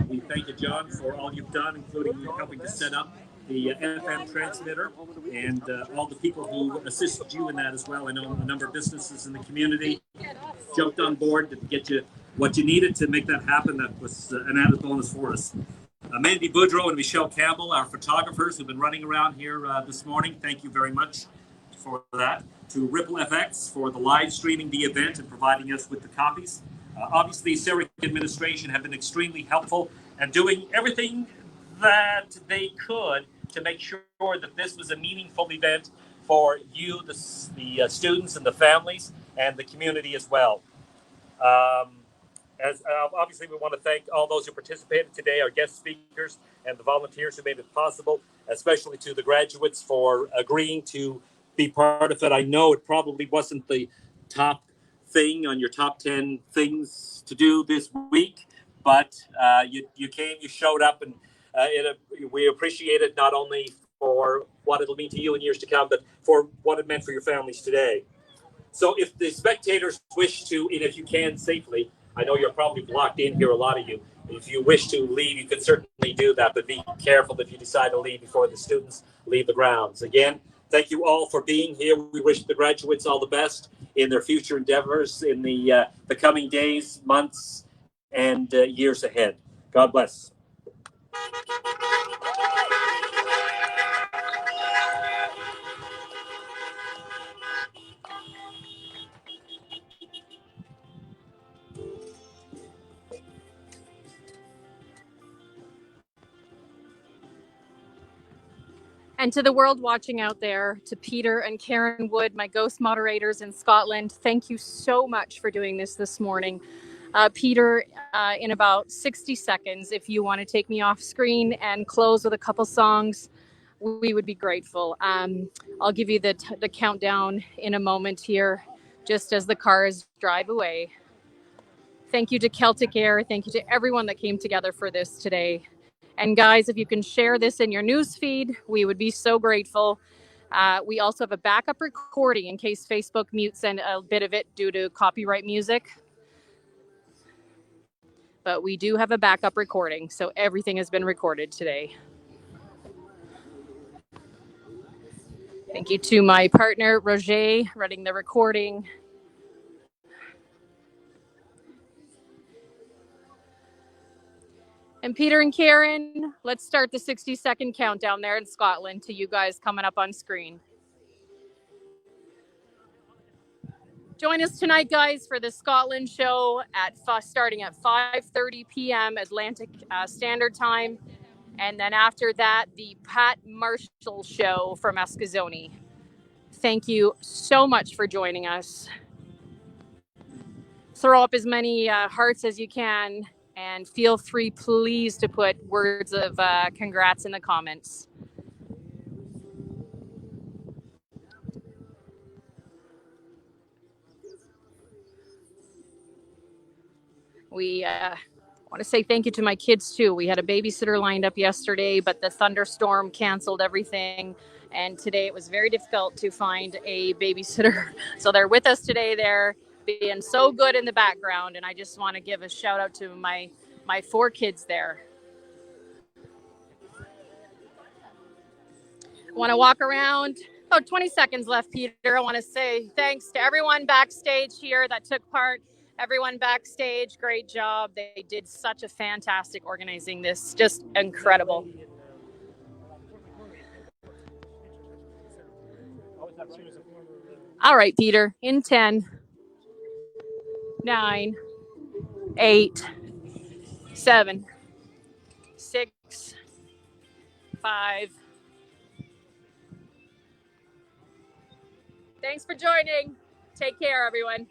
we thank you, John, for all you've done, including helping to set up the FM transmitter, and all the people who assisted you in that as well. I know a number of businesses in the community jumped on board to get you what you needed to make that happen. That was an added bonus for us. Mandy Boudreau and Michelle Campbell, our photographers who've been running around here this morning, thank you very much for that. To Ripple FX for the live streaming the event and providing us with the copies. Obviously, SAERC administration have been extremely helpful and doing everything that they could to make sure that this was a meaningful event for you, the students and the families, and the community as well. Obviously, we want to thank all those who participated today, our guest speakers, and the volunteers who made it possible, especially to the graduates for agreeing to be part of it. I know it probably wasn't the top thing on your top 10 things to do this week, but you came, you showed up, and we appreciate it not only for what it'll mean to you in years to come, but for what it meant for your families today. So if the spectators wish to, and if you can safely, I know you're probably blocked in here, a lot of you. If you wish to leave, you can certainly do that, but be careful if you decide to leave before the students leave the grounds. Again, thank you all for being here. We wish the graduates all the best in their future endeavors in the coming days, months, and years ahead. God bless. And to the world watching out there, to Peter and Karen Wood, my ghost moderators in Scotland, thank you so much for doing this morning. Peter, in about 60 seconds, if you want to take me off screen and close with a couple songs, we would be grateful. I'll give you the countdown in a moment here, just as the cars drive away. Thank you to Celtic Air. Thank you to everyone that came together for this today. And guys, if you can share this in your news feed, we would be so grateful. We also have a backup recording in case Facebook mutes and a bit of it due to copyright music. But we do have a backup recording, so everything has been recorded today. Thank you to my partner, Roger, running the recording. And Peter and Karen, let's start the 60-second countdown there in Scotland to you guys coming up on screen. Join us tonight, guys, for the Scotland show starting at 5:30 p.m. Atlantic Standard Time. And then after that, the Pat Marshall show from Eskazoni. Thank you so much for joining us. Throw up as many hearts as you can, and feel free, please, to put words of congrats in the comments. We want to say thank you to my kids too. We had a babysitter lined up yesterday, but the thunderstorm canceled everything. And today it was very difficult to find a babysitter. So they're with us today. They're being so good in the background. And I just want to give a shout out to my 4 kids there. I want to walk around. Oh, 20 seconds left, Peter. I want to say thanks to everyone backstage here that took part. Everyone backstage, great job. They did such a fantastic organizing this. Just incredible. All right, Peter. In 10, 9, 8, 7, 6, 5. Thanks for joining. Take care, everyone.